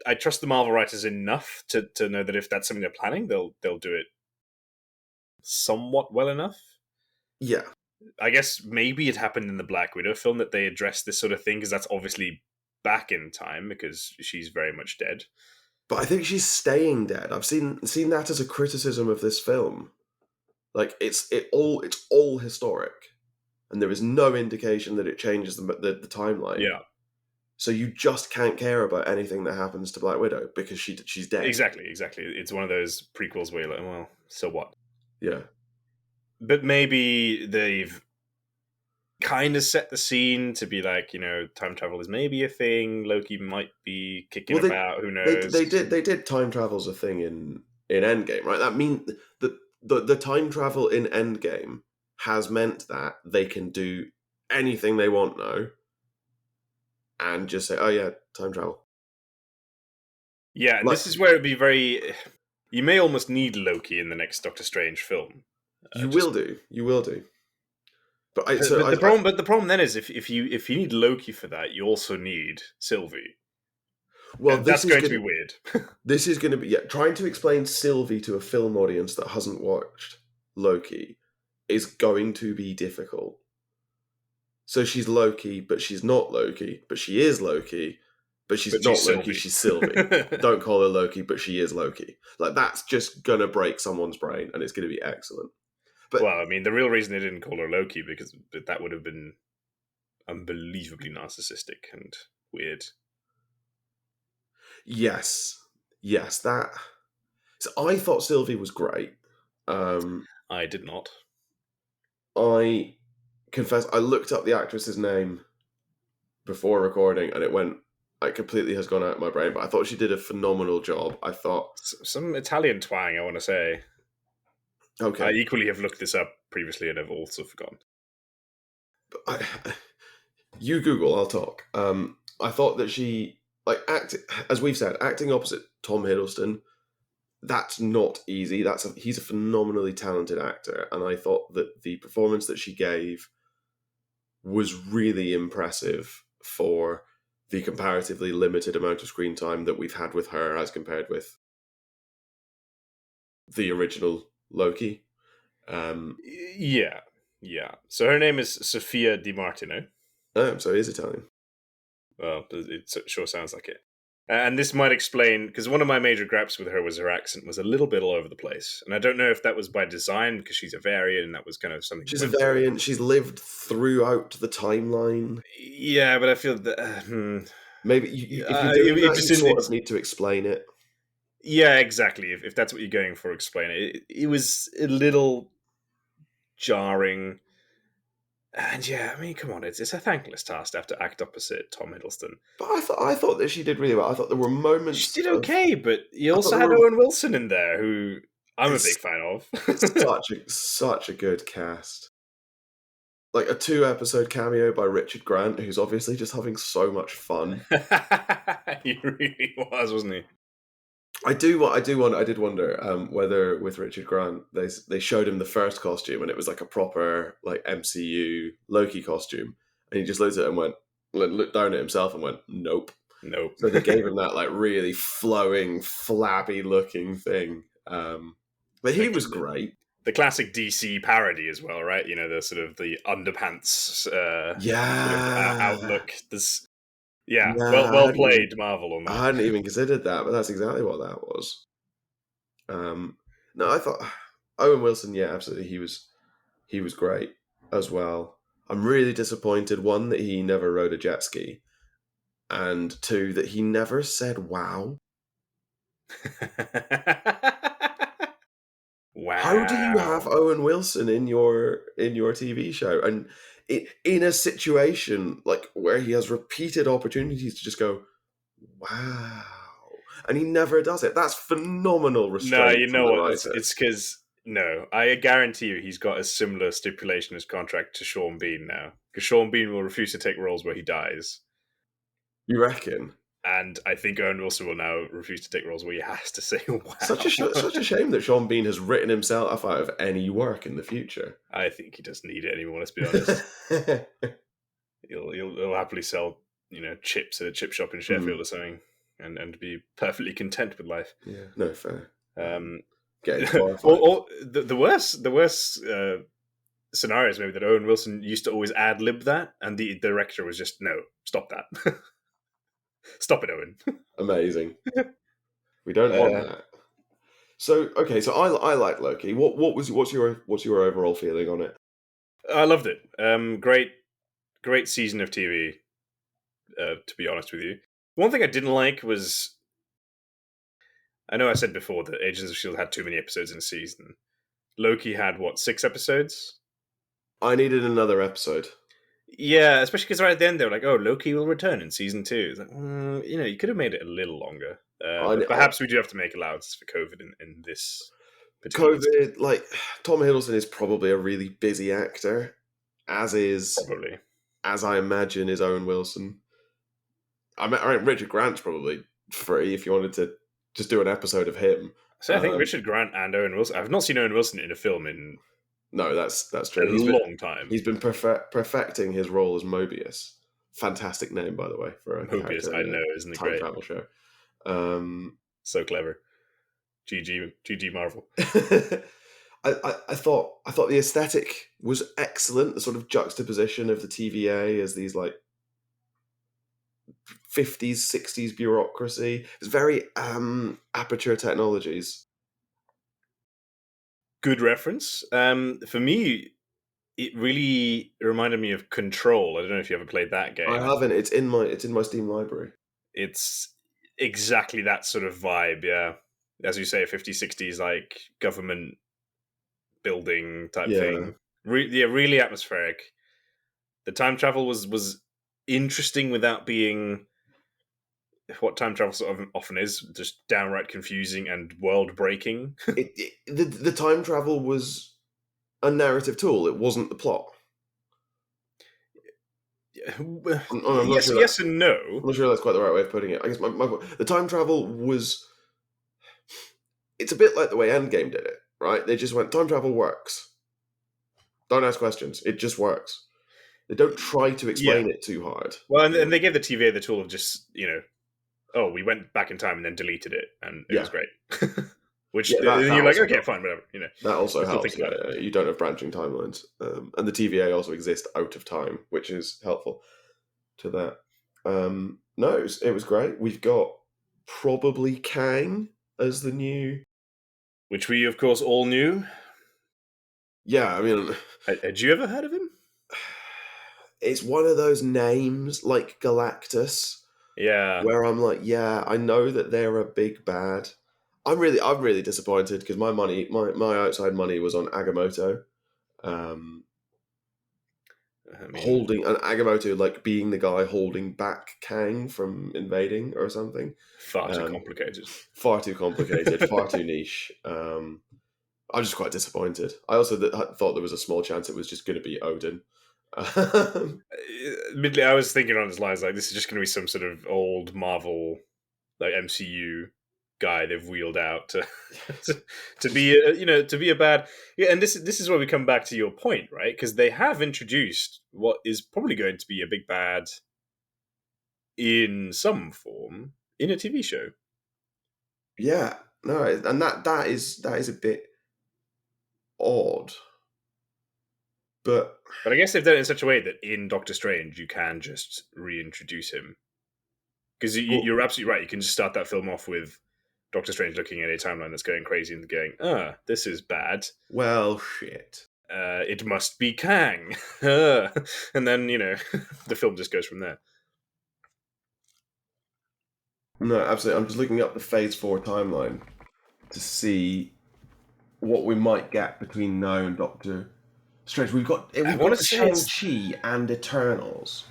Speaker 1: I trust the Marvel writers enough to know that if that's something they're planning, they'll do it somewhat well enough.
Speaker 2: Yeah,
Speaker 1: I guess maybe it happened in the Black Widow film that they addressed this sort of thing because that's obviously back in time because she's very much dead.
Speaker 2: but I think she's staying dead. I've seen that as a criticism of this film. Like it's all historic, and there is no indication that it changes the timeline.
Speaker 1: Yeah,
Speaker 2: So you just can't care about anything that happens to Black Widow because she's dead.
Speaker 1: exactly. It's one of those prequels where you're like, well, so what?
Speaker 2: Yeah.
Speaker 1: But maybe they've kind of set the scene to be like, time travel is maybe a thing. Loki might be kicking
Speaker 2: Well,
Speaker 1: about. Who
Speaker 2: they
Speaker 1: knows?
Speaker 2: they did time travel's a thing in Endgame, right? That mean the time travel in Endgame has meant that they can do anything they want now, and just say, "Oh yeah, time travel."
Speaker 1: Yeah, and
Speaker 2: Like
Speaker 1: this is where it'd be very. You may almost need Loki in the next Doctor Strange film.
Speaker 2: you
Speaker 1: Just
Speaker 2: will do, you will do. But I
Speaker 1: but the problem, but the problem then is if you need Loki for that, you also need Sylvie,
Speaker 2: well,
Speaker 1: and that's going to be weird.
Speaker 2: this is going to be trying to explain Sylvie to a film audience that hasn't watched Loki is going to be difficult. So she's Loki, but she's not Loki, but she is Loki, but she's
Speaker 1: But she's
Speaker 2: not Loki,
Speaker 1: Sylvie.
Speaker 2: she's Sylvie. Don't call her Loki, but she is Loki. Like, that's just gonna break someone's brain, and it's gonna be excellent. But
Speaker 1: Well, I mean, the real reason they didn't call her Loki because that would have been unbelievably narcissistic and weird.
Speaker 2: yes, that. So I thought Sylvie was great.
Speaker 1: I did not.
Speaker 2: I confess, I looked up the actress's name before recording, and it completely has gone out of my brain. But I thought she did a phenomenal job. I thought,
Speaker 1: Some Italian twang, I want to say. I
Speaker 2: okay,
Speaker 1: equally have looked this up previously and have also forgotten.
Speaker 2: I, you Google, I'll talk. I thought that she as we've said, acting opposite Tom Hiddleston. That's not easy. He's a phenomenally talented actor, and I thought that the performance that she gave was really impressive for the comparatively limited amount of screen time that we've had with her as compared with the original Loki.
Speaker 1: Yeah. So her name is Sofia Di Martino.
Speaker 2: Oh, so he is Italian.
Speaker 1: Well, it sure sounds like it. And this might explain, because one of my major gripes with her was her accent was a little bit all over the place. And I don't know if that was by design, because she's a variant, and that was kind of something
Speaker 2: She's
Speaker 1: you
Speaker 2: a
Speaker 1: went for.
Speaker 2: variant. She's lived throughout the timeline.
Speaker 1: Yeah, but I feel that...
Speaker 2: Maybe if you're doing that, you sort of
Speaker 1: it's
Speaker 2: need to explain it.
Speaker 1: yeah, exactly. If that's what you're going for, explain it. It was a little jarring. And yeah, I mean, come on, it's a thankless task to have to act opposite Tom Hiddleston.
Speaker 2: But I thought that she did really well. I thought there were
Speaker 1: She
Speaker 2: moments
Speaker 1: did
Speaker 2: of.
Speaker 1: okay, but you
Speaker 2: I thought
Speaker 1: also
Speaker 2: there
Speaker 1: had
Speaker 2: were.
Speaker 1: Owen Wilson in there, who I'm a
Speaker 2: It's
Speaker 1: big fan of.
Speaker 2: it's such a good cast. Like a 2 episode cameo by Richard Grant, who's obviously just having so much fun.
Speaker 1: He really was, wasn't he?
Speaker 2: I did wonder whether with Richard Grant they showed him the first costume and it was like a proper like MCU Loki costume, and he just looked at it and looked down at himself and went, nope.
Speaker 1: Nope.
Speaker 2: So they gave him that like really flowing, flabby looking thing. But he was great.
Speaker 1: The classic DC parody as well, right? The sort of the underpants sort of
Speaker 2: Yeah.
Speaker 1: outlook. Yeah,
Speaker 2: Yeah,
Speaker 1: well played, Marvel, on
Speaker 2: I
Speaker 1: that.
Speaker 2: hadn't even considered that, but that's exactly what that was. No, I thought Owen Wilson, yeah, absolutely, he was great as well. I'm really disappointed, one, that he never rode a jet ski, and two, that he never said wow. How do you have
Speaker 1: Wow.
Speaker 2: Owen Wilson in your TV show, and in a situation like where he has repeated opportunities to just go, wow, and he never does it? That's phenomenal
Speaker 1: No,
Speaker 2: restraint
Speaker 1: you
Speaker 2: from
Speaker 1: know
Speaker 2: the
Speaker 1: what? It's
Speaker 2: writers.
Speaker 1: because no, I guarantee you, he's got a similar stipulation in his contract to Sean Bean now. Because Sean Bean will refuse to take roles where he dies,
Speaker 2: You reckon?
Speaker 1: and I think Owen Wilson will now refuse to take roles where he has to say
Speaker 2: Such a
Speaker 1: "wow."
Speaker 2: such a shame that Sean Bean has written himself out of any work in the future.
Speaker 1: I think he doesn't need it anymore. Let's be honest. He'll happily sell chips at a chip shop in Sheffield
Speaker 2: Hmm.
Speaker 1: or something, and be perfectly content with life.
Speaker 2: Yeah, no fair.
Speaker 1: Um,
Speaker 2: Get into
Speaker 1: or,
Speaker 2: firefighters.
Speaker 1: or the worst scenarios maybe that Owen Wilson used to always ad lib that, and the director was just no, stop that, stop it, Owen.
Speaker 2: Amazing. We don't want
Speaker 1: uh,
Speaker 2: that. So okay, so I like Loki. What's your overall feeling on it?
Speaker 1: I loved it. Great season of TV. To be honest with you, one thing I didn't like was I know I said before that Agents of Shield had too many episodes in a season. Loki had what, 6 episodes?
Speaker 2: I needed another episode.
Speaker 1: Yeah, especially because right at the end they were like, "Oh, Loki will return in season 2." It's like, you could have made it a little longer, but
Speaker 2: I
Speaker 1: perhaps we do have to make allowances for COVID in this particular season.
Speaker 2: COVID, like Tom Hiddleston is probably a really busy actor,
Speaker 1: Probably.
Speaker 2: as I imagine is Owen Wilson. I mean Richard Grant's probably free if you wanted to just do an episode of him.
Speaker 1: So I think Richard Grant and Owen Wilson. I've not seen Owen Wilson in a film in
Speaker 2: No, that's
Speaker 1: a
Speaker 2: true.
Speaker 1: long time.
Speaker 2: He's been perfecting his role as Mobius. Fantastic name, by the way, for a
Speaker 1: Mobius,
Speaker 2: character
Speaker 1: I
Speaker 2: in a
Speaker 1: know, isn't it
Speaker 2: time
Speaker 1: great?
Speaker 2: travel show. Um,
Speaker 1: So clever. GG Marvel.
Speaker 2: I thought the aesthetic was excellent. The sort of juxtaposition of the TVA as these like 50s, 60s bureaucracy. It's very Aperture Technologies.
Speaker 1: Good reference. For me, it really reminded me of Control. I don't know if you ever played that
Speaker 2: I
Speaker 1: game.
Speaker 2: haven't. It's in my Steam library.
Speaker 1: It's exactly that sort of vibe, yeah. As you say, 50s, 60s, like government building type
Speaker 2: Yeah.
Speaker 1: thing. Yeah, really atmospheric. The time travel was interesting without being what time travel sort of often is, just downright confusing and world breaking.
Speaker 2: The time travel was a narrative tool. It wasn't the plot. I'm not
Speaker 1: Yes,
Speaker 2: sure
Speaker 1: yes, and no.
Speaker 2: I'm not sure that's quite the right way of putting it. I guess the time travel was. It's a bit like the way Endgame did it, right? They just went time travel works. Don't ask questions. It just works. They don't try to
Speaker 1: Yeah.
Speaker 2: explain it too hard.
Speaker 1: Well, and they gave the TVA the tool of just oh, we went back in time and then deleted it, and it was
Speaker 2: Yeah,
Speaker 1: great. Which
Speaker 2: yeah. That
Speaker 1: you're like,
Speaker 2: also
Speaker 1: okay,
Speaker 2: helps.
Speaker 1: fine, whatever.
Speaker 2: That also
Speaker 1: I still think
Speaker 2: helps.
Speaker 1: about it.
Speaker 2: Yeah, you don't have branching timelines, and the TVA also exists out of time, which is helpful to that. No, it was great. We've got probably Kang as the new.
Speaker 1: Which we, of course, all knew.
Speaker 2: Yeah, I mean,
Speaker 1: Had you ever heard of him?
Speaker 2: it's one of those names like Galactus
Speaker 1: Yeah,
Speaker 2: where I'm like, yeah, I know that they're a big bad. I'm really disappointed because my outside money was on Agamotto, um,
Speaker 1: I mean,
Speaker 2: holding an Agamotto like being the guy holding back Kang from invading or something.
Speaker 1: far too
Speaker 2: Um,
Speaker 1: complicated.
Speaker 2: Far too complicated, far too niche. I'm just quite disappointed. I also thought there was a small chance it was just going to be Odin.
Speaker 1: Admittedly, I was thinking on his lines like this is just going to be some sort of old Marvel, like MCU guy they've wheeled out to to be to be a bad, yeah. And this is where we come back to your point, right? Because they have introduced what is probably going to be a big bad in some form in a TV show.
Speaker 2: Yeah, no, and that is a bit odd, but
Speaker 1: But I guess they've done it in such a way that in Doctor Strange you can just reintroduce him because
Speaker 2: well,
Speaker 1: you're absolutely right. You can just start that film off with Doctor Strange looking at a timeline that's going crazy and going, this is bad.
Speaker 2: well, shit.
Speaker 1: It must be Kang. And then, the film just goes from there.
Speaker 2: No, absolutely. I'm just looking up the Phase 4 timeline to see what we might get between now and Doctor Strange. We've got
Speaker 1: I want to say it's
Speaker 2: Shang-Chi and Eternals.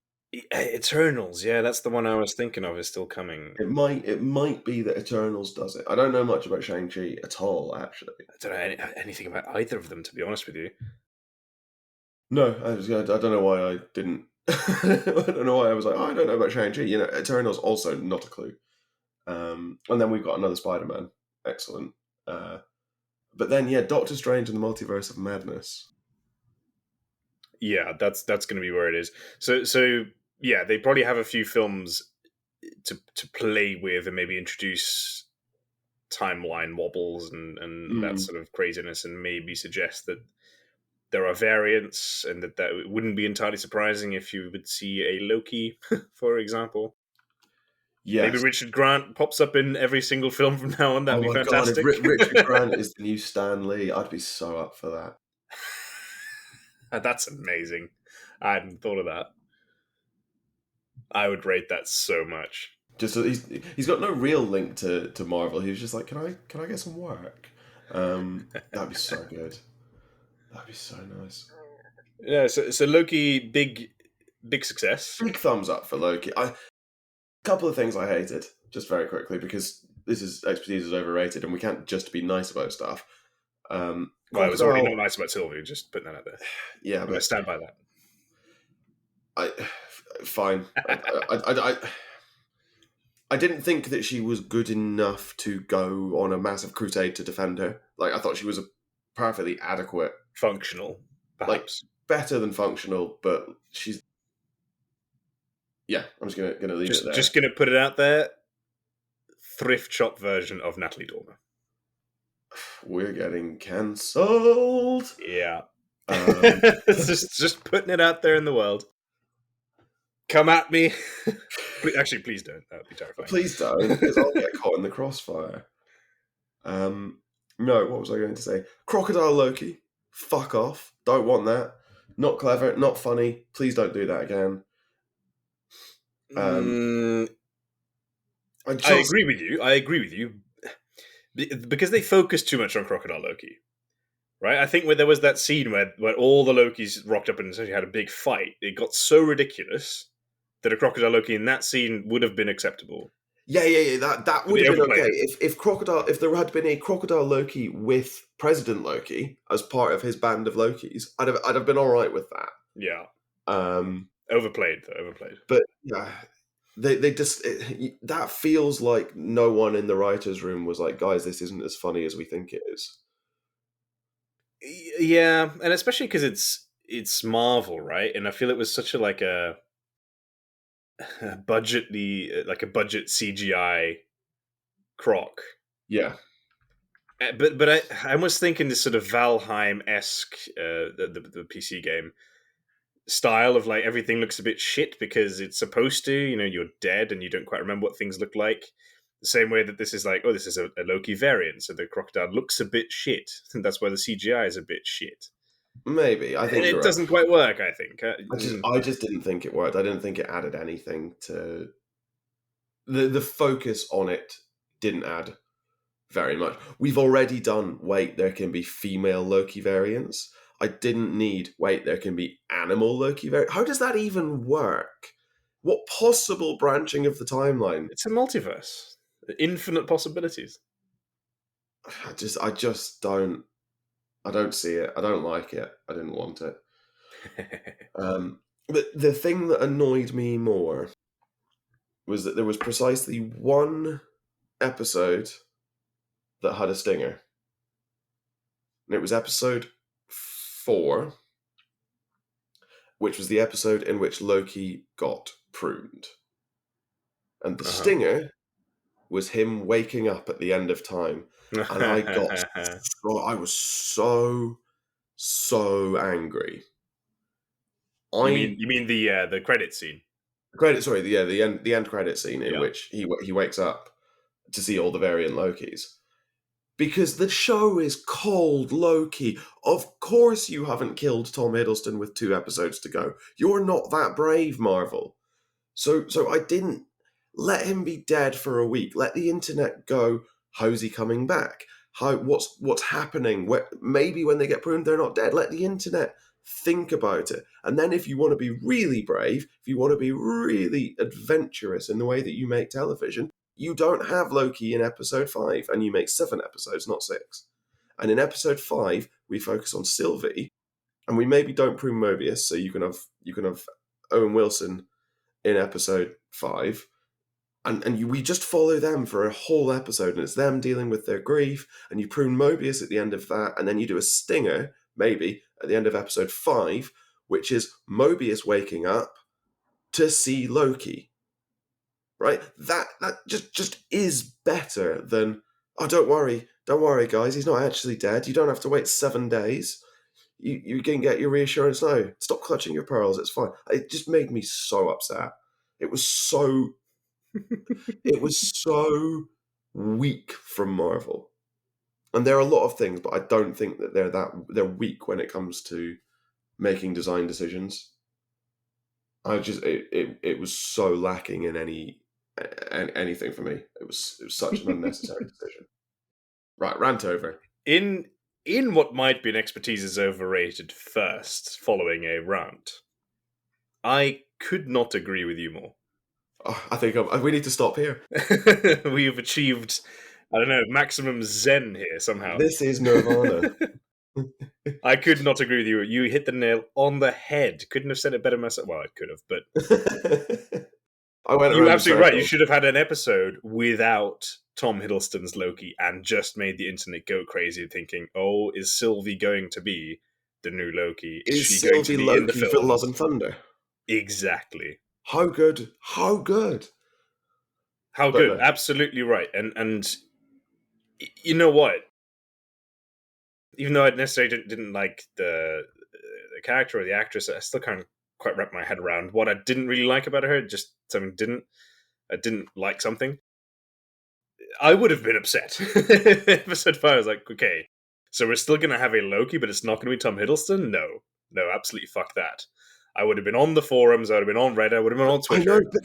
Speaker 1: Eternals. Yeah, that's the one I was thinking of is still coming.
Speaker 2: It might be that Eternals does it. I don't know much about Shang-Chi at all, actually.
Speaker 1: I don't know anything about either of them, to be honest with you.
Speaker 2: No, I don't know why I didn't. I don't know why I was like, oh, I don't know about Shang-Chi. You know, Eternals also not a clue. And then we've got another Spider-Man. Excellent. But then, yeah, Doctor Strange and the Multiverse of Madness.
Speaker 1: Yeah, that's going to be where it is. So yeah, they probably have a few films to play with and maybe introduce timeline wobbles and that sort of craziness, and maybe suggest that there are variants, and that it wouldn't be entirely surprising if you would see a Loki, for example.
Speaker 2: Yes.
Speaker 1: Maybe Richard Grant pops up in every single film from now on. That'd be fantastic.
Speaker 2: God, if Richard Grant is the new Stan Lee, I'd be so up for that.
Speaker 1: That's amazing. I hadn't thought of that. I would rate that so much.
Speaker 2: Just he's got no real link to Marvel. He was just like, can I get some work? That'd be so good. That'd be so nice.
Speaker 1: Yeah. So Loki, big success.
Speaker 2: Big thumbs up for Loki. Couple of things I hated, just very quickly, because this expertise is overrated and we can't just be nice about stuff.
Speaker 1: Well, I was already not nice about Sylvie, just putting that out there.
Speaker 2: Yeah, but
Speaker 1: I stand by that.
Speaker 2: Fine. I didn't think that she was good enough to go on a massive crusade to defend her. Like, I thought she was a perfectly adequate,
Speaker 1: functional, perhaps
Speaker 2: better than functional, but she's. Yeah, I'm just gonna leave it there.
Speaker 1: Just gonna put it out there. Thrift shop version of Natalie Dormer.
Speaker 2: We're getting cancelled.
Speaker 1: Yeah, just putting it out there in the world. Come at me. Actually, please don't. That would be terrifying.
Speaker 2: Please don't, because I'll get caught in the crossfire. No, what was I going to say? Crocodile Loki. Fuck off. Don't want that. Not clever. Not funny. Please don't do that again.
Speaker 1: I agree with you. Because they focus too much on Crocodile Loki. Right? I think where there was that scene where all the Lokis rocked up and essentially had a big fight, it got so ridiculous that a Crocodile Loki in that scene would have been acceptable.
Speaker 2: Yeah. That would have been okay. If there had been a Crocodile Loki with President Loki as part of his band of Lokis, I'd have been all right with that.
Speaker 1: Yeah. Overplayed.
Speaker 2: But yeah, they just that feels like no one in the writers' room was like, guys, this isn't as funny as we think it is.
Speaker 1: Yeah, and especially because it's Marvel, right? And I feel it was such a budget CGI croc.
Speaker 2: Yeah.
Speaker 1: But I was thinking this sort of Valheim-esque the PC game style of like everything looks a bit shit because it's supposed to, you're dead and you don't quite remember what things look like. The same way that this is like, this is a Loki variant, so the crocodile looks a bit shit. And that's why the CGI is a bit shit.
Speaker 2: Maybe. I think
Speaker 1: it doesn't quite work, I think.
Speaker 2: I just didn't think it worked. I didn't think it added anything to... The focus on it didn't add very much. We've already done, there can be female Loki variants. I didn't need, there can be animal Loki variants. How does that even work? What possible branching of the timeline?
Speaker 1: It's a multiverse. Infinite possibilities.
Speaker 2: I just don't... I don't see it. I don't like it. I didn't want it. But the thing that annoyed me more was that there was precisely one episode that had a stinger. And it was episode 4, which was the episode in which Loki got pruned. And the stinger was him waking up at the end of time. And I was so angry.
Speaker 1: You mean the credit scene?
Speaker 2: The end credit scene in which he wakes up to see all the variant Lokis. Because the show is called Loki. Of course you haven't killed Tom Hiddleston with 2 episodes to go. You're not that brave, Marvel. So I didn't let him be dead for a week. Let the internet go, how's he coming back? what's happening. Maybe when they get pruned, they're not dead. Let the internet think about it. And then if you want to be really brave, if you want to be really adventurous in the way that you make television, you don't have Loki in episode 5, and you make 7 episodes, not 6. And in episode 5, we focus on Sylvie, and we maybe don't prune Mobius, so you can have Owen Wilson in episode 5, and we just follow them for a whole episode, and it's them dealing with their grief, and you prune Mobius at the end of that, and then you do a stinger, maybe, at the end of episode 5, which is Mobius waking up to see Loki. Right? That just is better than, oh, don't worry, guys, he's not actually dead. You don't have to wait 7 days. You can get your reassurance now. Stop clutching your pearls. It's fine. It just made me so upset. It was so weak from Marvel. And there are a lot of things, but I don't think that they're weak when it comes to making design decisions. It was so lacking in anything for me. It was such an unnecessary decision. Right, rant over.
Speaker 1: In what might be an expertise is overrated first, following a rant, I could not agree with you more.
Speaker 2: Oh, I think we need to stop here.
Speaker 1: We have achieved, I don't know, maximum zen here somehow.
Speaker 2: This is Nirvana.
Speaker 1: I could not agree with you. You hit the nail on the head. Couldn't have said it better myself. Well, I could have, but you're absolutely right. You should have had an episode without Tom Hiddleston's Loki and just made the internet go crazy, thinking, "Oh, is Sylvie going to be the new Loki? Is she
Speaker 2: Sylvie
Speaker 1: going to be
Speaker 2: Loki
Speaker 1: in the film
Speaker 2: for Love and Thunder?"
Speaker 1: Exactly.
Speaker 2: How good? How good?
Speaker 1: How
Speaker 2: But
Speaker 1: good?
Speaker 2: no.
Speaker 1: Absolutely right. And you know what? Even though I necessarily didn't like the character or the actress, I still can't quite wrap my head around what I didn't really like about her. Just something I didn't like something. I would have been upset. Episode 5 I was like, okay, so we're still going to have a Loki, but it's not going to be Tom Hiddleston? No, absolutely fuck that. I would have been on the forums, I would have been on Reddit, I would have been on Twitter.
Speaker 2: I know, but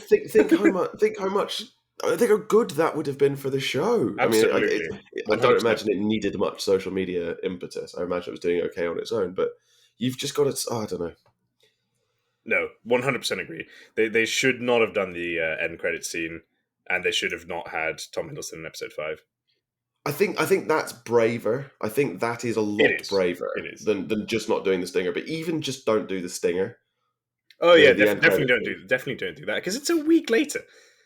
Speaker 2: think how much. I think how good that would have been for the show.
Speaker 1: Absolutely.
Speaker 2: I don't imagine it needed much social media impetus. I imagine it was doing okay on its own, but you've just got to. I don't know.
Speaker 1: No, 100% agree. They should not have done the end credit scene, and they should have not had Tom Hiddleston in episode 5.
Speaker 2: I think that's braver. I think that is a lot braver than just not doing the stinger. But even just don't do the stinger.
Speaker 1: Oh yeah, definitely don't do that, because it's a week later.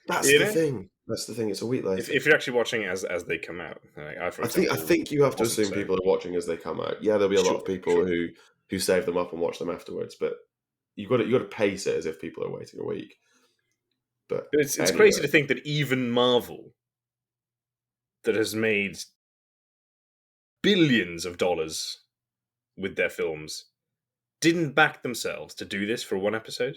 Speaker 2: That's the thing. That's the thing. It's a week later.
Speaker 1: If you're actually watching as they come out,
Speaker 2: I think you have to assume people are watching as they come out. Yeah, there'll be a lot of people who save them up and watch them afterwards, but you got to pace it as if people are waiting a week. But
Speaker 1: it's crazy to think that even Marvel, that has made billions of dollars with their films, didn't back themselves to do this for one episode.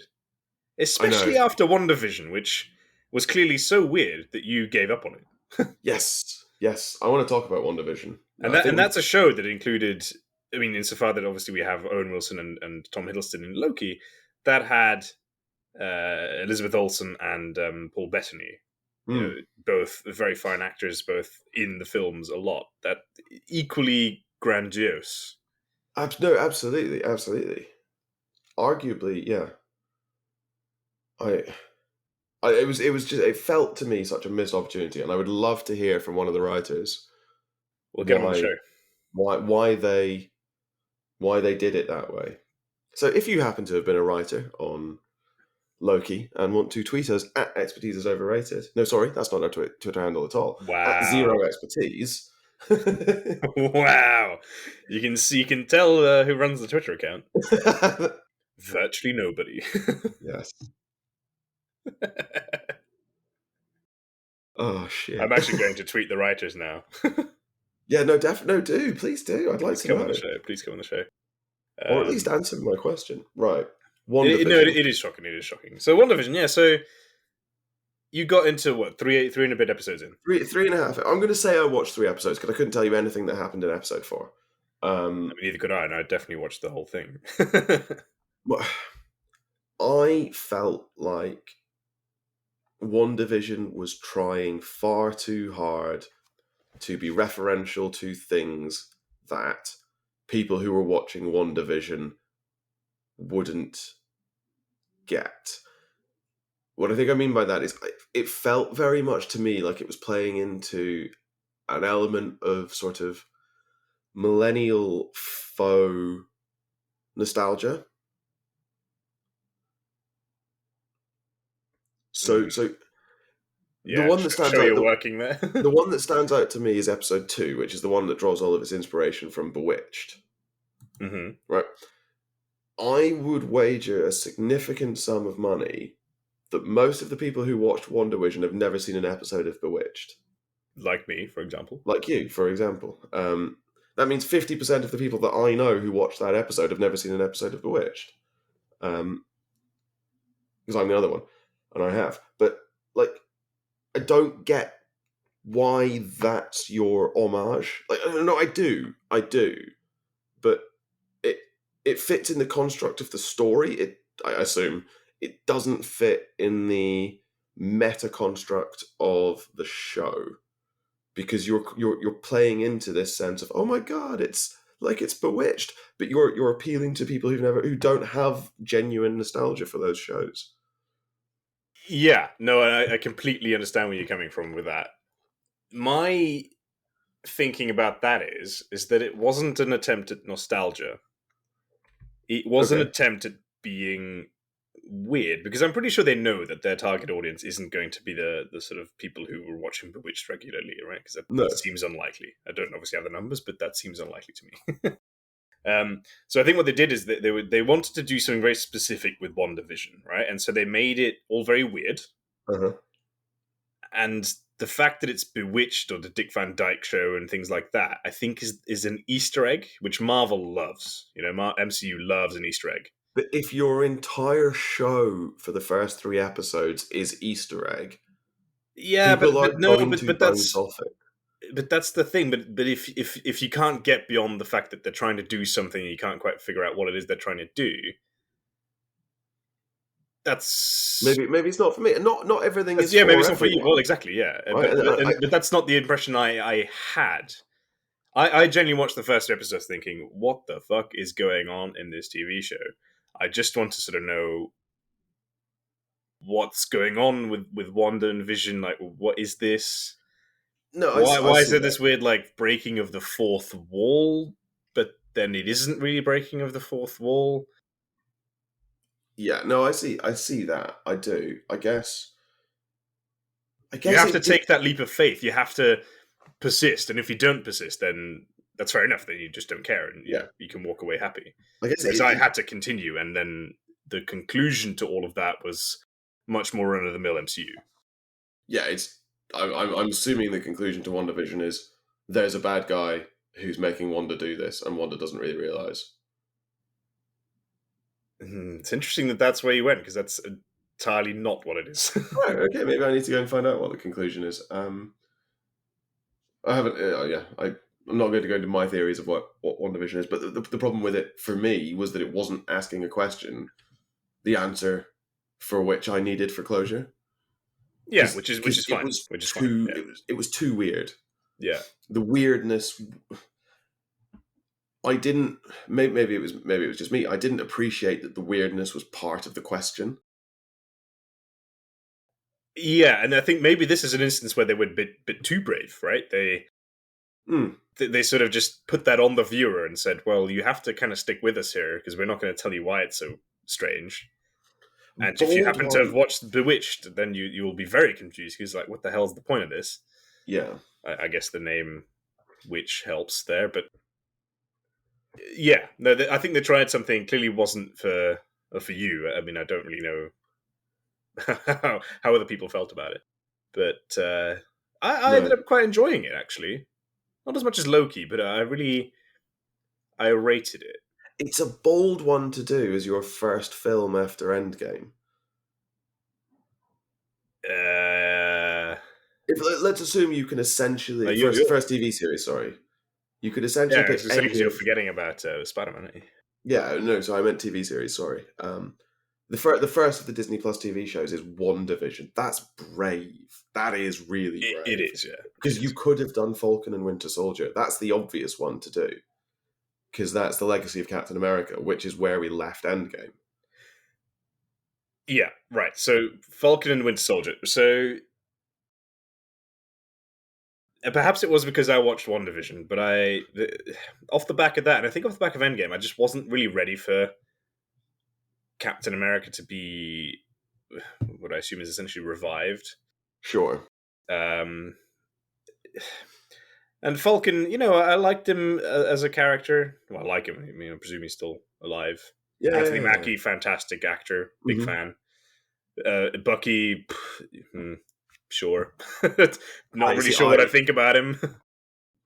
Speaker 1: Especially after WandaVision, which was clearly so weird that you gave up on it.
Speaker 2: Yes. I want to talk about WandaVision.
Speaker 1: And that's a show that included, I mean, insofar that obviously we have Owen Wilson and Tom Hiddleston in Loki, that had Elizabeth Olsen and Paul Bettany. You know, both very fine actors, both in the films a lot. That equally grandiose.
Speaker 2: No, absolutely. Arguably, yeah. It felt to me such a missed opportunity, and I would love to hear from one of the writers.
Speaker 1: We'll get on the show.
Speaker 2: Why they did it that way. So if you happen to have been a writer on Loki and want to tweet us at Expertise is Overrated. No, sorry, that's not our Twitter handle at all.
Speaker 1: Wow.
Speaker 2: At Zero Expertise.
Speaker 1: Wow. You can tell who runs the Twitter account. Virtually nobody.
Speaker 2: Yes. Oh shit!
Speaker 1: I'm actually going to tweet the writers now.
Speaker 2: Yeah, no, do. Please do. I'd like to know.
Speaker 1: Please come on the show.
Speaker 2: Or at least answer my question. Right.
Speaker 1: It is shocking. So WandaVision, yeah. So you got into what, three and a bit episodes in?
Speaker 2: Three and a half. I'm going to say I watched 3 episodes because I couldn't tell you anything that happened in episode 4.
Speaker 1: Neither could I, and I definitely watched the whole thing.
Speaker 2: I felt like WandaVision was trying far too hard to be referential to things that people who were watching WandaVision wouldn't get. What I think I mean by that is it felt very much to me like it was playing into an element of sort of millennial faux nostalgia. So the
Speaker 1: Yeah,
Speaker 2: one that stands
Speaker 1: show
Speaker 2: out
Speaker 1: you're working there.
Speaker 2: the one that stands out to me is episode 2, which is the one that draws all of its inspiration from Bewitched.
Speaker 1: Hmm.
Speaker 2: Right. I would wager a significant sum of money that most of the people who watched WandaVision have never seen an episode of Bewitched.
Speaker 1: Like me, for example.
Speaker 2: Like you, for example. That means 50% of the people that I know who watched that episode have never seen an episode of Bewitched. Because I'm the other one, and I have. But, like, I don't get why that's your homage. Like, no, I do. But it fits in the construct of the story. I assume it doesn't fit in the meta construct of the show, because you're playing into this sense of, oh my god, it's like it's Bewitched, but you're appealing to people who don't have genuine nostalgia for those shows.
Speaker 1: Yeah, no, I completely understand where you're coming from with that. My thinking about that is that it wasn't an attempt at nostalgia. It was an
Speaker 2: Okay.
Speaker 1: attempt at being weird, because I'm pretty sure they know that their target audience isn't going to be the sort of people who were watching Bewitched regularly, right? Because that
Speaker 2: No.
Speaker 1: seems unlikely. I don't obviously have the numbers, but that seems unlikely to me. So I think what they did is that they wanted to do something very specific with WandaVision, right? And so they made it all very weird.
Speaker 2: Uh-huh.
Speaker 1: And the fact that it's Bewitched or the Dick Van Dyke Show and things like that, I think is an Easter egg, which Marvel loves. You know, MCU loves an Easter egg.
Speaker 2: But if your entire show for the first 3 episodes is Easter egg,
Speaker 1: Yeah,
Speaker 2: people aren't going to bounce
Speaker 1: that's
Speaker 2: off it.
Speaker 1: but that's the thing. But if you can't get beyond the fact that they're trying to do something and you can't quite figure out what it is they're trying to do, that's
Speaker 2: Maybe it's not for me. Not everything is
Speaker 1: yeah,
Speaker 2: for
Speaker 1: maybe it's not for you.
Speaker 2: everyone.
Speaker 1: Well, exactly, yeah.
Speaker 2: Right?
Speaker 1: But that's not the impression I had. I genuinely watched the first episode thinking, what the fuck is going on in this TV show? I just want to sort of know what's going on with Wanda and Vision. Like, what is this?
Speaker 2: No, I
Speaker 1: Why is
Speaker 2: see
Speaker 1: there
Speaker 2: that.
Speaker 1: this weird like breaking of the fourth wall? But then it isn't really breaking of the fourth wall.
Speaker 2: Yeah, no, I see that. I do. I guess
Speaker 1: You have to
Speaker 2: it
Speaker 1: take that leap of faith. You have to persist, and if you don't persist, then that's fair enough. Then you just don't care, and
Speaker 2: yeah.
Speaker 1: you can walk away happy.
Speaker 2: I guess
Speaker 1: Whereas I had to continue, and then the conclusion to all of that was much more run of the mill MCU.
Speaker 2: yeah, I'm assuming the conclusion to WandaVision is there's a bad guy who's making Wanda do this, and Wanda doesn't really realize.
Speaker 1: It's interesting that that's where you went, because that's entirely not what it is.
Speaker 2: Right, okay, maybe I need to go and find out what the conclusion is. I haven't. I'm not going to go into my theories of what WandaVision is, but the problem with it for me was that it wasn't asking a question, the answer for which I needed for closure.
Speaker 1: Yeah, which is
Speaker 2: It
Speaker 1: fine.
Speaker 2: was
Speaker 1: Which is
Speaker 2: too.
Speaker 1: fine. Yeah.
Speaker 2: It was too weird.
Speaker 1: Yeah.
Speaker 2: The weirdness. I didn't. Maybe it was just me. I didn't appreciate that the weirdness was part of the question.
Speaker 1: Yeah, and I think maybe this is an instance where they were a bit too brave, right? They sort of just put that on the viewer and said, "Well, you have to kind of stick with us here because we're not going to tell you why it's so strange." And if you
Speaker 2: Bold
Speaker 1: happen to have
Speaker 2: one.
Speaker 1: watched Bewitched, then you will be very confused because, like, what the hell's the point of this?
Speaker 2: Yeah.
Speaker 1: I guess the name Witch helps there, but yeah, no, I think they tried something. Clearly, wasn't for you. I mean, I don't really know how other people felt about it, but I ended
Speaker 2: No.
Speaker 1: up quite enjoying it actually. Not as much as Loki, but I rated it.
Speaker 2: It's a bold one to do as your first film after Endgame. Let's assume you can essentially first TV series. Sorry, you could essentially
Speaker 1: yeah,
Speaker 2: pick
Speaker 1: it's
Speaker 2: any
Speaker 1: because you're
Speaker 2: of.
Speaker 1: forgetting about Spider-Man.
Speaker 2: Yeah, no. So I meant TV series. Sorry. The first of the Disney Plus TV shows is WandaVision. That's brave. That is really
Speaker 1: It
Speaker 2: brave.
Speaker 1: is, yeah. It
Speaker 2: Because you
Speaker 1: is.
Speaker 2: could have done Falcon and Winter Soldier. That's the obvious one to do. Because that's the legacy of Captain America, which is where we left Endgame.
Speaker 1: Yeah, right. So Falcon and Winter Soldier. So perhaps it was because I watched WandaVision, but off the back of that, and I think off the back of Endgame, I just wasn't really ready for Captain America to be what I assume is essentially revived.
Speaker 2: Sure.
Speaker 1: Um, and Falcon, I liked him as a character. Well, I like him. I mean, I presume he's still alive. Anthony
Speaker 2: Yeah.
Speaker 1: Mackie, fantastic actor, big
Speaker 2: Mm-hmm.
Speaker 1: fan. Bucky, sure. Not
Speaker 2: I
Speaker 1: really
Speaker 2: see.
Speaker 1: sure what I think about him.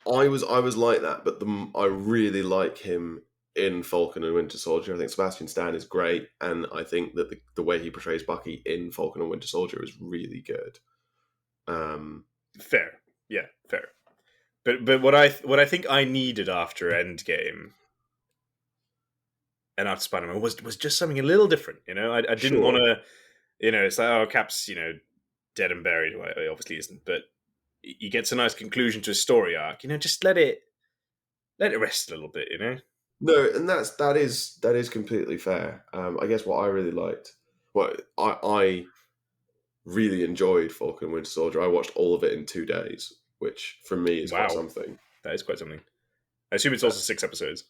Speaker 2: I was like that, but I really like him in Falcon and Winter Soldier. I think Sebastian Stan is great, and I think that the way he portrays Bucky in Falcon and Winter Soldier is really good.
Speaker 1: Fair, yeah, fair. But what I think I needed after Endgame and after Spider Man was just something a little different. I didn't want
Speaker 2: Sure.
Speaker 1: to. It's like, oh, Cap's dead and buried. Well, he obviously isn't, but he gets a nice conclusion to a story arc. Just let it rest a little bit.
Speaker 2: No, and that is completely fair. I guess what I really liked, I really enjoyed Falcon and Winter Soldier. I watched all of it in 2 days, which for me is quite
Speaker 1: Wow,
Speaker 2: something.
Speaker 1: that is quite something. I assume it's also 6 episodes.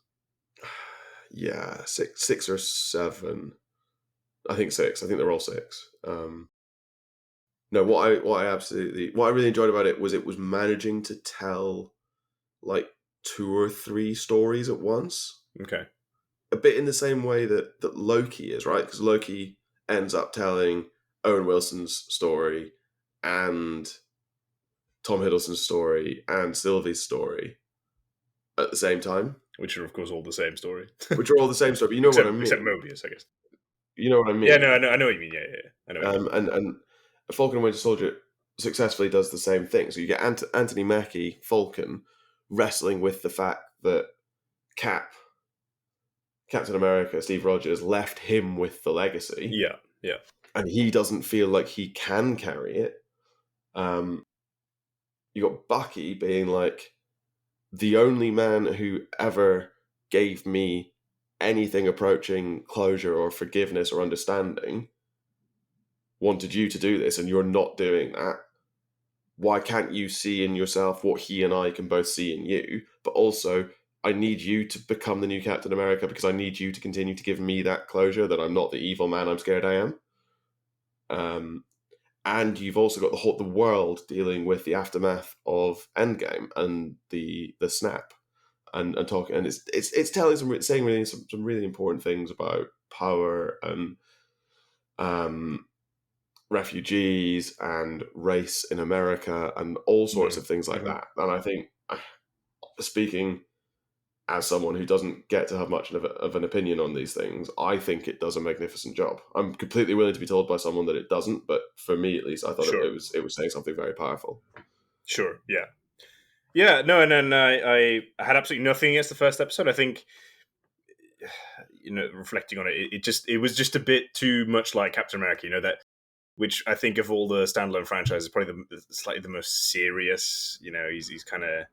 Speaker 2: Yeah, six or seven. I think six. I think they're all six. No, what I really enjoyed about it was managing to tell like 2 or 3 stories at once.
Speaker 1: Okay.
Speaker 2: A bit in the same way that Loki is, right? Because Loki ends up telling Owen Wilson's story and Tom Hiddleston's story and Sylvie's story at the same time,
Speaker 1: Which are, of course, all the same story.
Speaker 2: which are all the same story. But you know what I
Speaker 1: Except
Speaker 2: mean.
Speaker 1: Mobius, I guess.
Speaker 2: You know what I
Speaker 1: Yeah, no,
Speaker 2: mean.
Speaker 1: I know what you mean. Yeah. I know what you mean.
Speaker 2: And Falcon and Winter Soldier successfully does the same thing. So you get Anthony Mackie, Falcon, wrestling with the fact that Captain America, Steve Rogers, left him with the legacy,
Speaker 1: Yeah.
Speaker 2: and he doesn't feel like he can carry it. You got Bucky being like, the only man who ever gave me anything approaching closure or forgiveness or understanding wanted you to do this, and you're not doing that. Why can't you see in yourself what he and I can both see in you? But also, I need you to become the new Captain America because I need you to continue to give me that closure that I'm not the evil man I'm scared I am. And you've also got the world dealing with the aftermath of Endgame and the snap, and talking, and it's saying really some really important things about power and refugees and race in America and all sorts of things like
Speaker 1: Mm-hmm.
Speaker 2: that. And I think, speaking as someone who doesn't get to have much of an opinion on these things, I think it does a magnificent job. I'm completely willing to be told by someone that it doesn't, but for me at least, I thought
Speaker 1: Sure.
Speaker 2: it was saying something very powerful.
Speaker 1: Sure. Yeah. Yeah. No, and then I had absolutely nothing against the first episode. I think, reflecting on it, it was just a bit too much like Captain America. That, which I think of all the standalone franchises, probably slightly the most serious. He's kind of.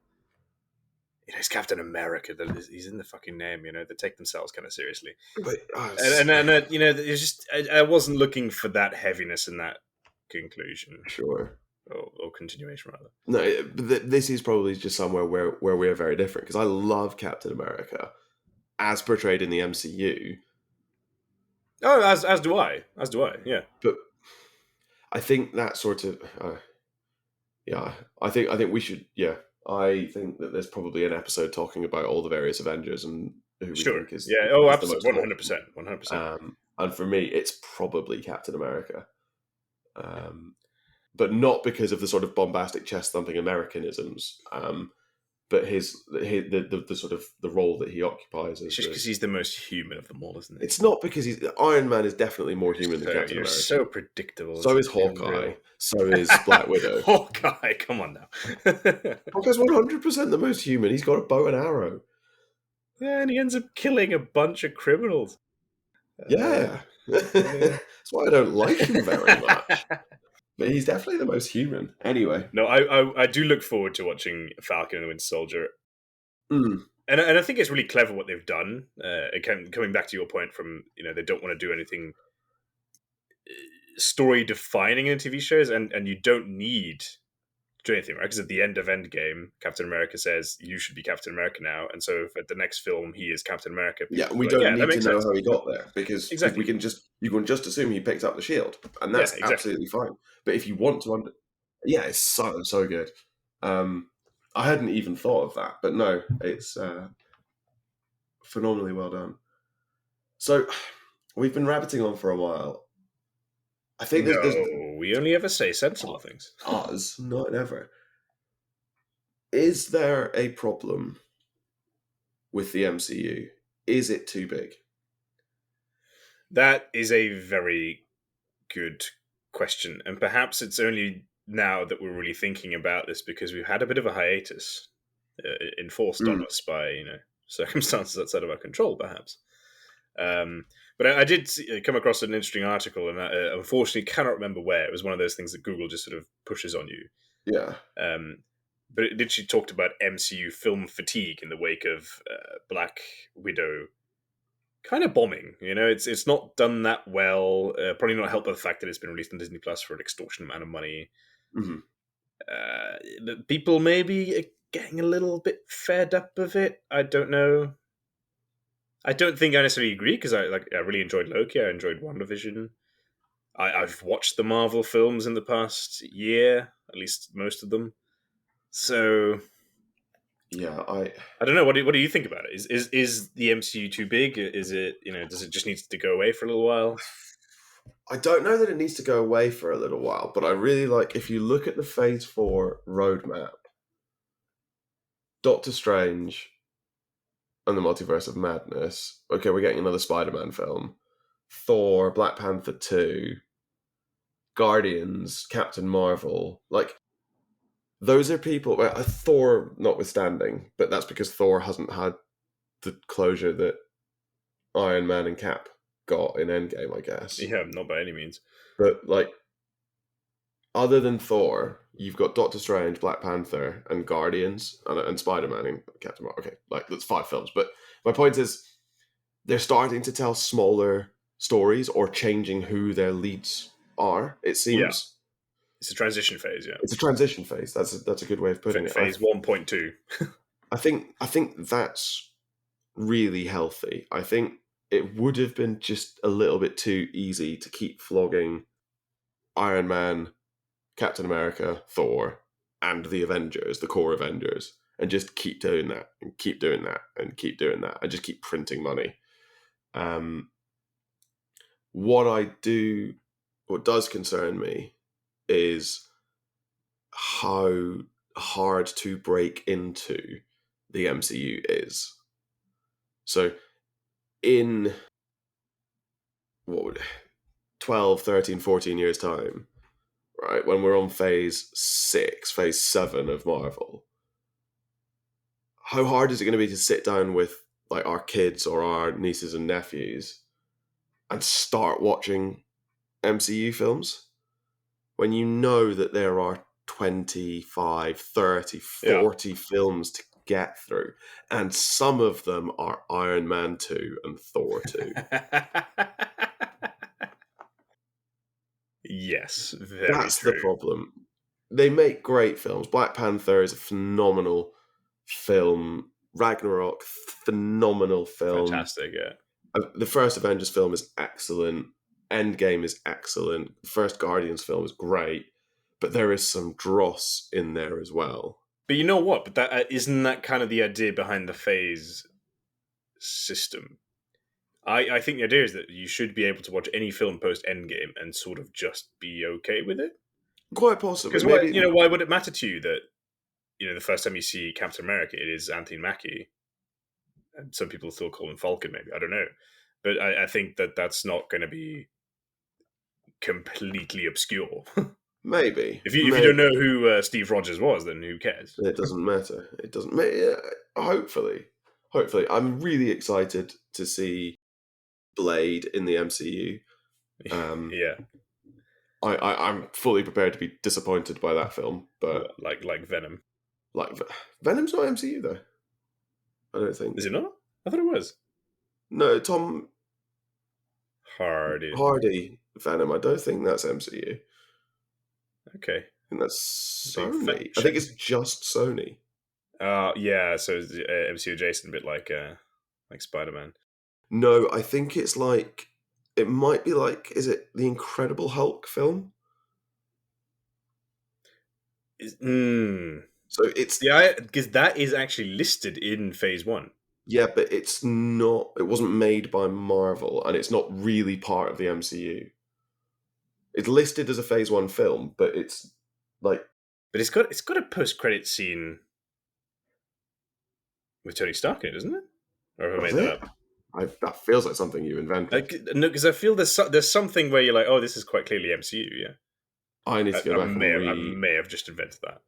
Speaker 1: He's Captain America. He's in the fucking name. They take themselves kind of seriously.
Speaker 2: But
Speaker 1: It's just I wasn't looking for that heaviness in that conclusion
Speaker 2: sure.
Speaker 1: or continuation rather.
Speaker 2: No, this is probably just somewhere where we're very different, because I love Captain America as portrayed in the MCU.
Speaker 1: Oh, as do I. Yeah,
Speaker 2: But I think that sort of yeah, I think we should, yeah. I think that there's probably an episode talking about all the various Avengers and who we
Speaker 1: sure.
Speaker 2: think
Speaker 1: Yeah. Oh,
Speaker 2: is the
Speaker 1: absolutely.
Speaker 2: most
Speaker 1: 100%.
Speaker 2: important.
Speaker 1: 100%.
Speaker 2: And for me, it's probably Captain America. But not because of the sort of bombastic chest thumping Americanisms, but the sort of the role that he occupies
Speaker 1: It's
Speaker 2: as
Speaker 1: just because he's the most human of them all, isn't he?
Speaker 2: it's not because Iron Man is definitely more human than Captain
Speaker 1: You're
Speaker 2: America.
Speaker 1: so predictable.
Speaker 2: So
Speaker 1: It's
Speaker 2: is Hawkeye.
Speaker 1: unreal.
Speaker 2: So is Black Widow.
Speaker 1: Hawkeye, come on now.
Speaker 2: Hawkeye's 100% the most human. He's got a bow and arrow.
Speaker 1: Yeah, and he ends up killing a bunch of criminals.
Speaker 2: Yeah. That's why I don't like him very much. But he's definitely the most human. Anyway.
Speaker 1: No, I do look forward to watching Falcon and the Winter Soldier.
Speaker 2: Mm,
Speaker 1: And I think it's really clever what they've done. Again, coming back to your point from, they don't want to do anything story defining in TV shows, and you don't need to do anything, right? Because at the end of Endgame, Captain America says, you should be Captain America now. And so if at the next film he is Captain America,
Speaker 2: yeah,
Speaker 1: people
Speaker 2: we
Speaker 1: are like,
Speaker 2: don't
Speaker 1: yeah, that
Speaker 2: need to
Speaker 1: makes
Speaker 2: know
Speaker 1: sense.
Speaker 2: how he got there because we
Speaker 1: Exactly.
Speaker 2: can just you can just assume he picked up the shield, and
Speaker 1: Yeah,
Speaker 2: that's
Speaker 1: exactly.
Speaker 2: absolutely fine. But if you want to, yeah, it's so good. I hadn't even thought of that, but no, it's phenomenally well done. So we've been rabbiting on for a while. I think there's
Speaker 1: No, we only ever say sensible things.
Speaker 2: us, not ever. Is there a problem with the MCU? Is it too big?
Speaker 1: That is a very good question. And perhaps it's only now that we're really thinking about this because we've had a bit of a hiatus enforced on
Speaker 2: Mm,
Speaker 1: us by, circumstances outside of our control, perhaps. But I did come across an interesting article, and I unfortunately cannot remember where. It was one of those things that Google just sort of pushes on you.
Speaker 2: yeah.
Speaker 1: But it literally talked about MCU film fatigue in the wake of Black Widow kind of bombing. It's not done that well. Probably not helped by the fact that it's been released on Disney Plus for an extortionate amount of money.
Speaker 2: Mm-hmm.
Speaker 1: People maybe are getting a little bit fed up of it. I don't know. I don't think I necessarily agree because I really enjoyed Loki. I enjoyed WandaVision. I've watched the Marvel films in the past year, at least most of them. So
Speaker 2: Yeah,
Speaker 1: I don't know. What do you think about it? Is the MCU too big? Is it does it just need to go away for a little while?
Speaker 2: I don't know that it needs to go away for a little while, but I really like if you look at the Phase 4 roadmap, Doctor Strange and the Multiverse of Madness. Okay, we're getting another Spider-Man film. Thor, Black Panther 2, Guardians, Captain Marvel. Like, those are people, Thor notwithstanding, but that's because Thor hasn't had the closure that Iron Man and Cap got in Endgame, I guess.
Speaker 1: Yeah, not by any means.
Speaker 2: But, like, other than Thor, you've got Doctor Strange, Black Panther, and Guardians, and Spider-Man and Captain Marvel. Okay, that's 5 films. But my point is, they're starting to tell smaller stories or changing who their leads are. It
Speaker 1: Yeah,
Speaker 2: seems
Speaker 1: it's a transition phase. Yeah,
Speaker 2: it's a transition phase. That's a good way of putting it.
Speaker 1: phase 1.2.
Speaker 2: I think that's really healthy. I think it would have been just a little bit too easy to keep flogging Iron Man, Captain America, Thor, and the Avengers, the core Avengers, and just keep doing that and keep doing that and keep doing that and just keep printing money. What does concern me is how hard to break into the MCU is. So in what would 12, 13, 14 years time, right, when we're on phase 6, phase 7 of Marvel, how hard is it going to be to sit down with like our kids or our nieces and nephews and start watching MCU films when you know that there are 25, 30,
Speaker 1: Yeah.
Speaker 2: 40 films to get through, and some of them are Iron Man 2 and Thor 2.
Speaker 1: Yes, very
Speaker 2: That's the
Speaker 1: true.
Speaker 2: problem. They make great films. Black Panther is a phenomenal film. Ragnarok, phenomenal film.
Speaker 1: Fantastic, yeah.
Speaker 2: The first Avengers film is excellent. Endgame is excellent. The first Guardians film is great, but there is some dross in there as well.
Speaker 1: But you know what? But that isn't that kind of the idea behind the phase system. I think the idea is that you should be able to watch any film post Endgame and sort of just be okay with it.
Speaker 2: Quite possibly,
Speaker 1: Because
Speaker 2: maybe.
Speaker 1: why would it matter to you that the first time you see Captain America, it is Anthony Mackie, and some people still call him Falcon. Maybe I don't know, but I think that that's not going to be completely obscure.
Speaker 2: Maybe,
Speaker 1: If you
Speaker 2: maybe
Speaker 1: don't know who Steve Rogers was, then who cares?
Speaker 2: it doesn't matter. It doesn't. Hopefully, I'm really excited to see Blade in the MCU. Um,
Speaker 1: Yeah.
Speaker 2: I'm fully prepared to be disappointed by that film, but
Speaker 1: What, like Venom?
Speaker 2: like Venom's not MCU though. I don't think.
Speaker 1: Is it not? I thought it was.
Speaker 2: No, Tom
Speaker 1: Hardy.
Speaker 2: Hardy Venom. I don't think that's MCU.
Speaker 1: Okay.
Speaker 2: I think that's
Speaker 1: Big fact
Speaker 2: Sony. I think
Speaker 1: check.
Speaker 2: it's just Sony.
Speaker 1: Yeah. So it's, MCU adjacent, a bit like Spider-Man.
Speaker 2: No, I think it's like it might be like is it the Incredible Hulk film?
Speaker 1: Mm.
Speaker 2: So it's
Speaker 1: Yeah, because that is actually listed in Phase One.
Speaker 2: yeah, but it's not. It wasn't made by Marvel, and it's not really part of the MCU. It's listed as a Phase One film, but it's like
Speaker 1: But it's got a post-credit scene with Tony Stark in it, doesn't it? Or have I
Speaker 2: does
Speaker 1: made that
Speaker 2: it?
Speaker 1: up?
Speaker 2: That feels like something you invented.
Speaker 1: No, because I feel there's something where you're like, oh, this is quite clearly MCU. Yeah,
Speaker 2: I need to go
Speaker 1: I
Speaker 2: back and
Speaker 1: I
Speaker 2: read.
Speaker 1: may have just invented that. In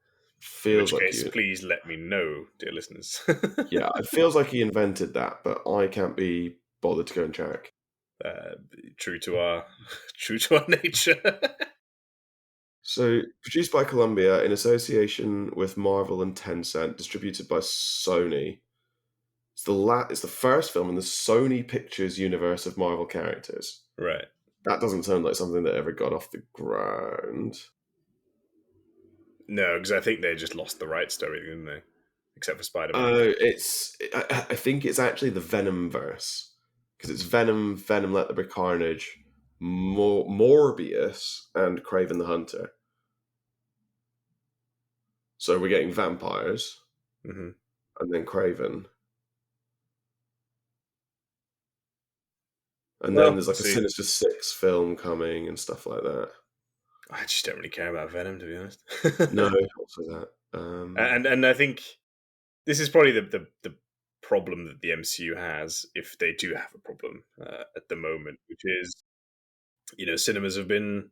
Speaker 2: Feels
Speaker 1: which
Speaker 2: like
Speaker 1: case,
Speaker 2: you.
Speaker 1: please let me know, dear listeners.
Speaker 2: Yeah, it feels like he invented that, but I can't be bothered to go and check.
Speaker 1: uh, true to our true to our nature.
Speaker 2: So, produced by Columbia in association with Marvel and Tencent, distributed by Sony. It's the first film in the Sony Pictures universe of Marvel characters.
Speaker 1: Right.
Speaker 2: That doesn't sound like something that ever got off the ground.
Speaker 1: No, because I think they just lost the rights to everything, didn't they? Except for Spider-Man.
Speaker 2: I think it's actually the Venom verse because it's Venom, Let There Be Carnage, Morbius, and Craven the Hunter. So we're getting vampires,
Speaker 1: Hmm.
Speaker 2: and then Craven, and then
Speaker 1: Well,
Speaker 2: there's
Speaker 1: we'll
Speaker 2: like a
Speaker 1: see.
Speaker 2: Sinister Six film coming and stuff like that.
Speaker 1: I just don't really care about Venom, to be honest.
Speaker 2: No, also that.
Speaker 1: And I think this is probably the problem that the MCU has, if they do have a problem at the moment, which is, cinemas have been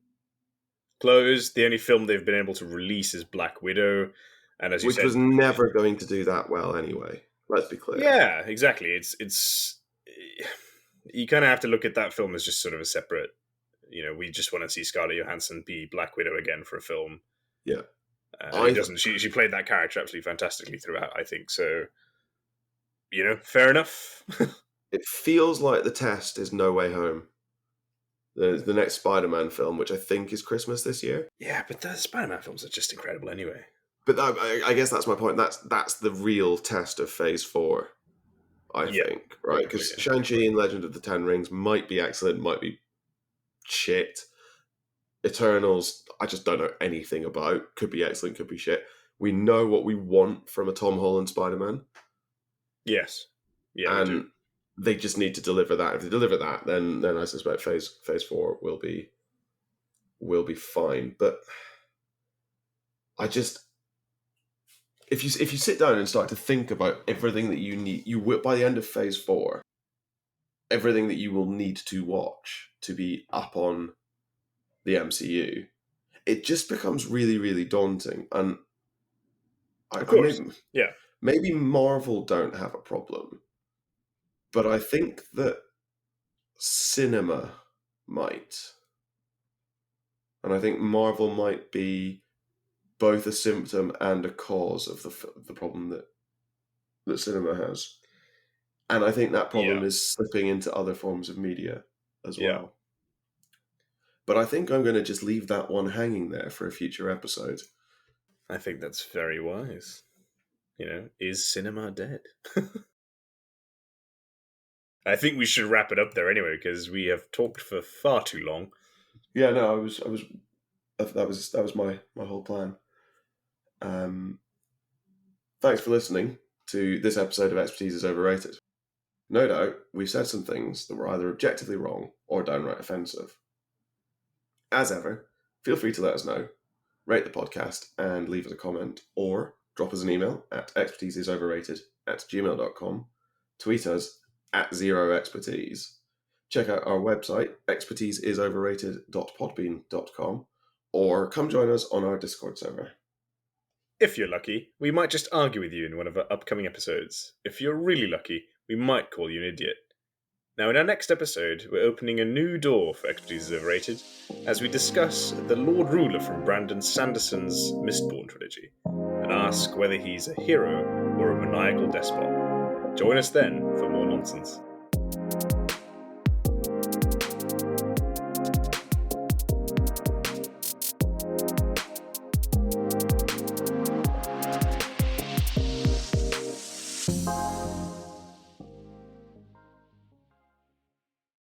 Speaker 1: closed. The only film they've been able to release is Black Widow, and as you
Speaker 2: which
Speaker 1: said,
Speaker 2: was never going to do that well anyway. Let's be clear.
Speaker 1: yeah, exactly. It's you kind of have to look at that film as just sort of a separate. We just want to see Scarlett Johansson be Black Widow again for a film,
Speaker 2: Yeah,
Speaker 1: and he
Speaker 2: I
Speaker 1: doesn't. She played that character absolutely fantastically throughout, I think. So, fair enough.
Speaker 2: it feels like the test is No Way Home, the next Spider-Man film, which I think is Christmas this year.
Speaker 1: Yeah, but the Spider-Man films are just incredible anyway.
Speaker 2: But I guess that's my point. That's the real test of Phase 4, I
Speaker 1: Yeah,
Speaker 2: think, right?
Speaker 1: probably.
Speaker 2: Because
Speaker 1: Yeah.
Speaker 2: Shang-Chi and Legend of the Ten Rings might be excellent, might be shit. Eternals, I just don't know anything about. Could be excellent, could be shit. We know what we want from a Tom Holland Spider-Man,
Speaker 1: Yes. Yeah, we do.
Speaker 2: and they just need to deliver that. If they deliver that, then I suspect Phase 4 will be fine. But I just if you sit down and start to think about everything that you need, you will by the end of Phase 4, everything that you will need to watch to be up on the MCU, it just becomes really, really daunting. And
Speaker 1: Of
Speaker 2: I
Speaker 1: course.
Speaker 2: mean,
Speaker 1: Yeah.
Speaker 2: maybe Marvel don't have a problem, but I think that cinema might, and I think Marvel might be both a symptom and a cause of the problem that cinema has. And I think that
Speaker 1: Yeah.
Speaker 2: problem is slipping into other forms of media as
Speaker 1: Yeah.
Speaker 2: well. But I think I'm going to just leave that one hanging there for a future episode.
Speaker 1: I think that's very wise. Is cinema dead? I think we should wrap it up there anyway, because we have talked for far too long.
Speaker 2: Yeah, no, that was my whole plan. Thanks for listening to this episode of Expertise is Overrated. No doubt, we've said some things that were either objectively wrong or downright offensive. As ever, feel free to let us know, rate the podcast and leave us a comment, or drop us an email at expertiseisoverrated@gmail.com, tweet us at zeroexpertise, check out our website, expertiseisoverrated.podbean.com, or come join us on our Discord server.
Speaker 1: If you're lucky, we might just argue with you in one of our upcoming episodes. If you're really lucky, we might call you an idiot. Now, in our next episode, we're opening a new door for Expertise is Overrated as we discuss the Lord Ruler from Brandon Sanderson's Mistborn trilogy and ask whether he's a hero or a maniacal despot. Join us then for more nonsense.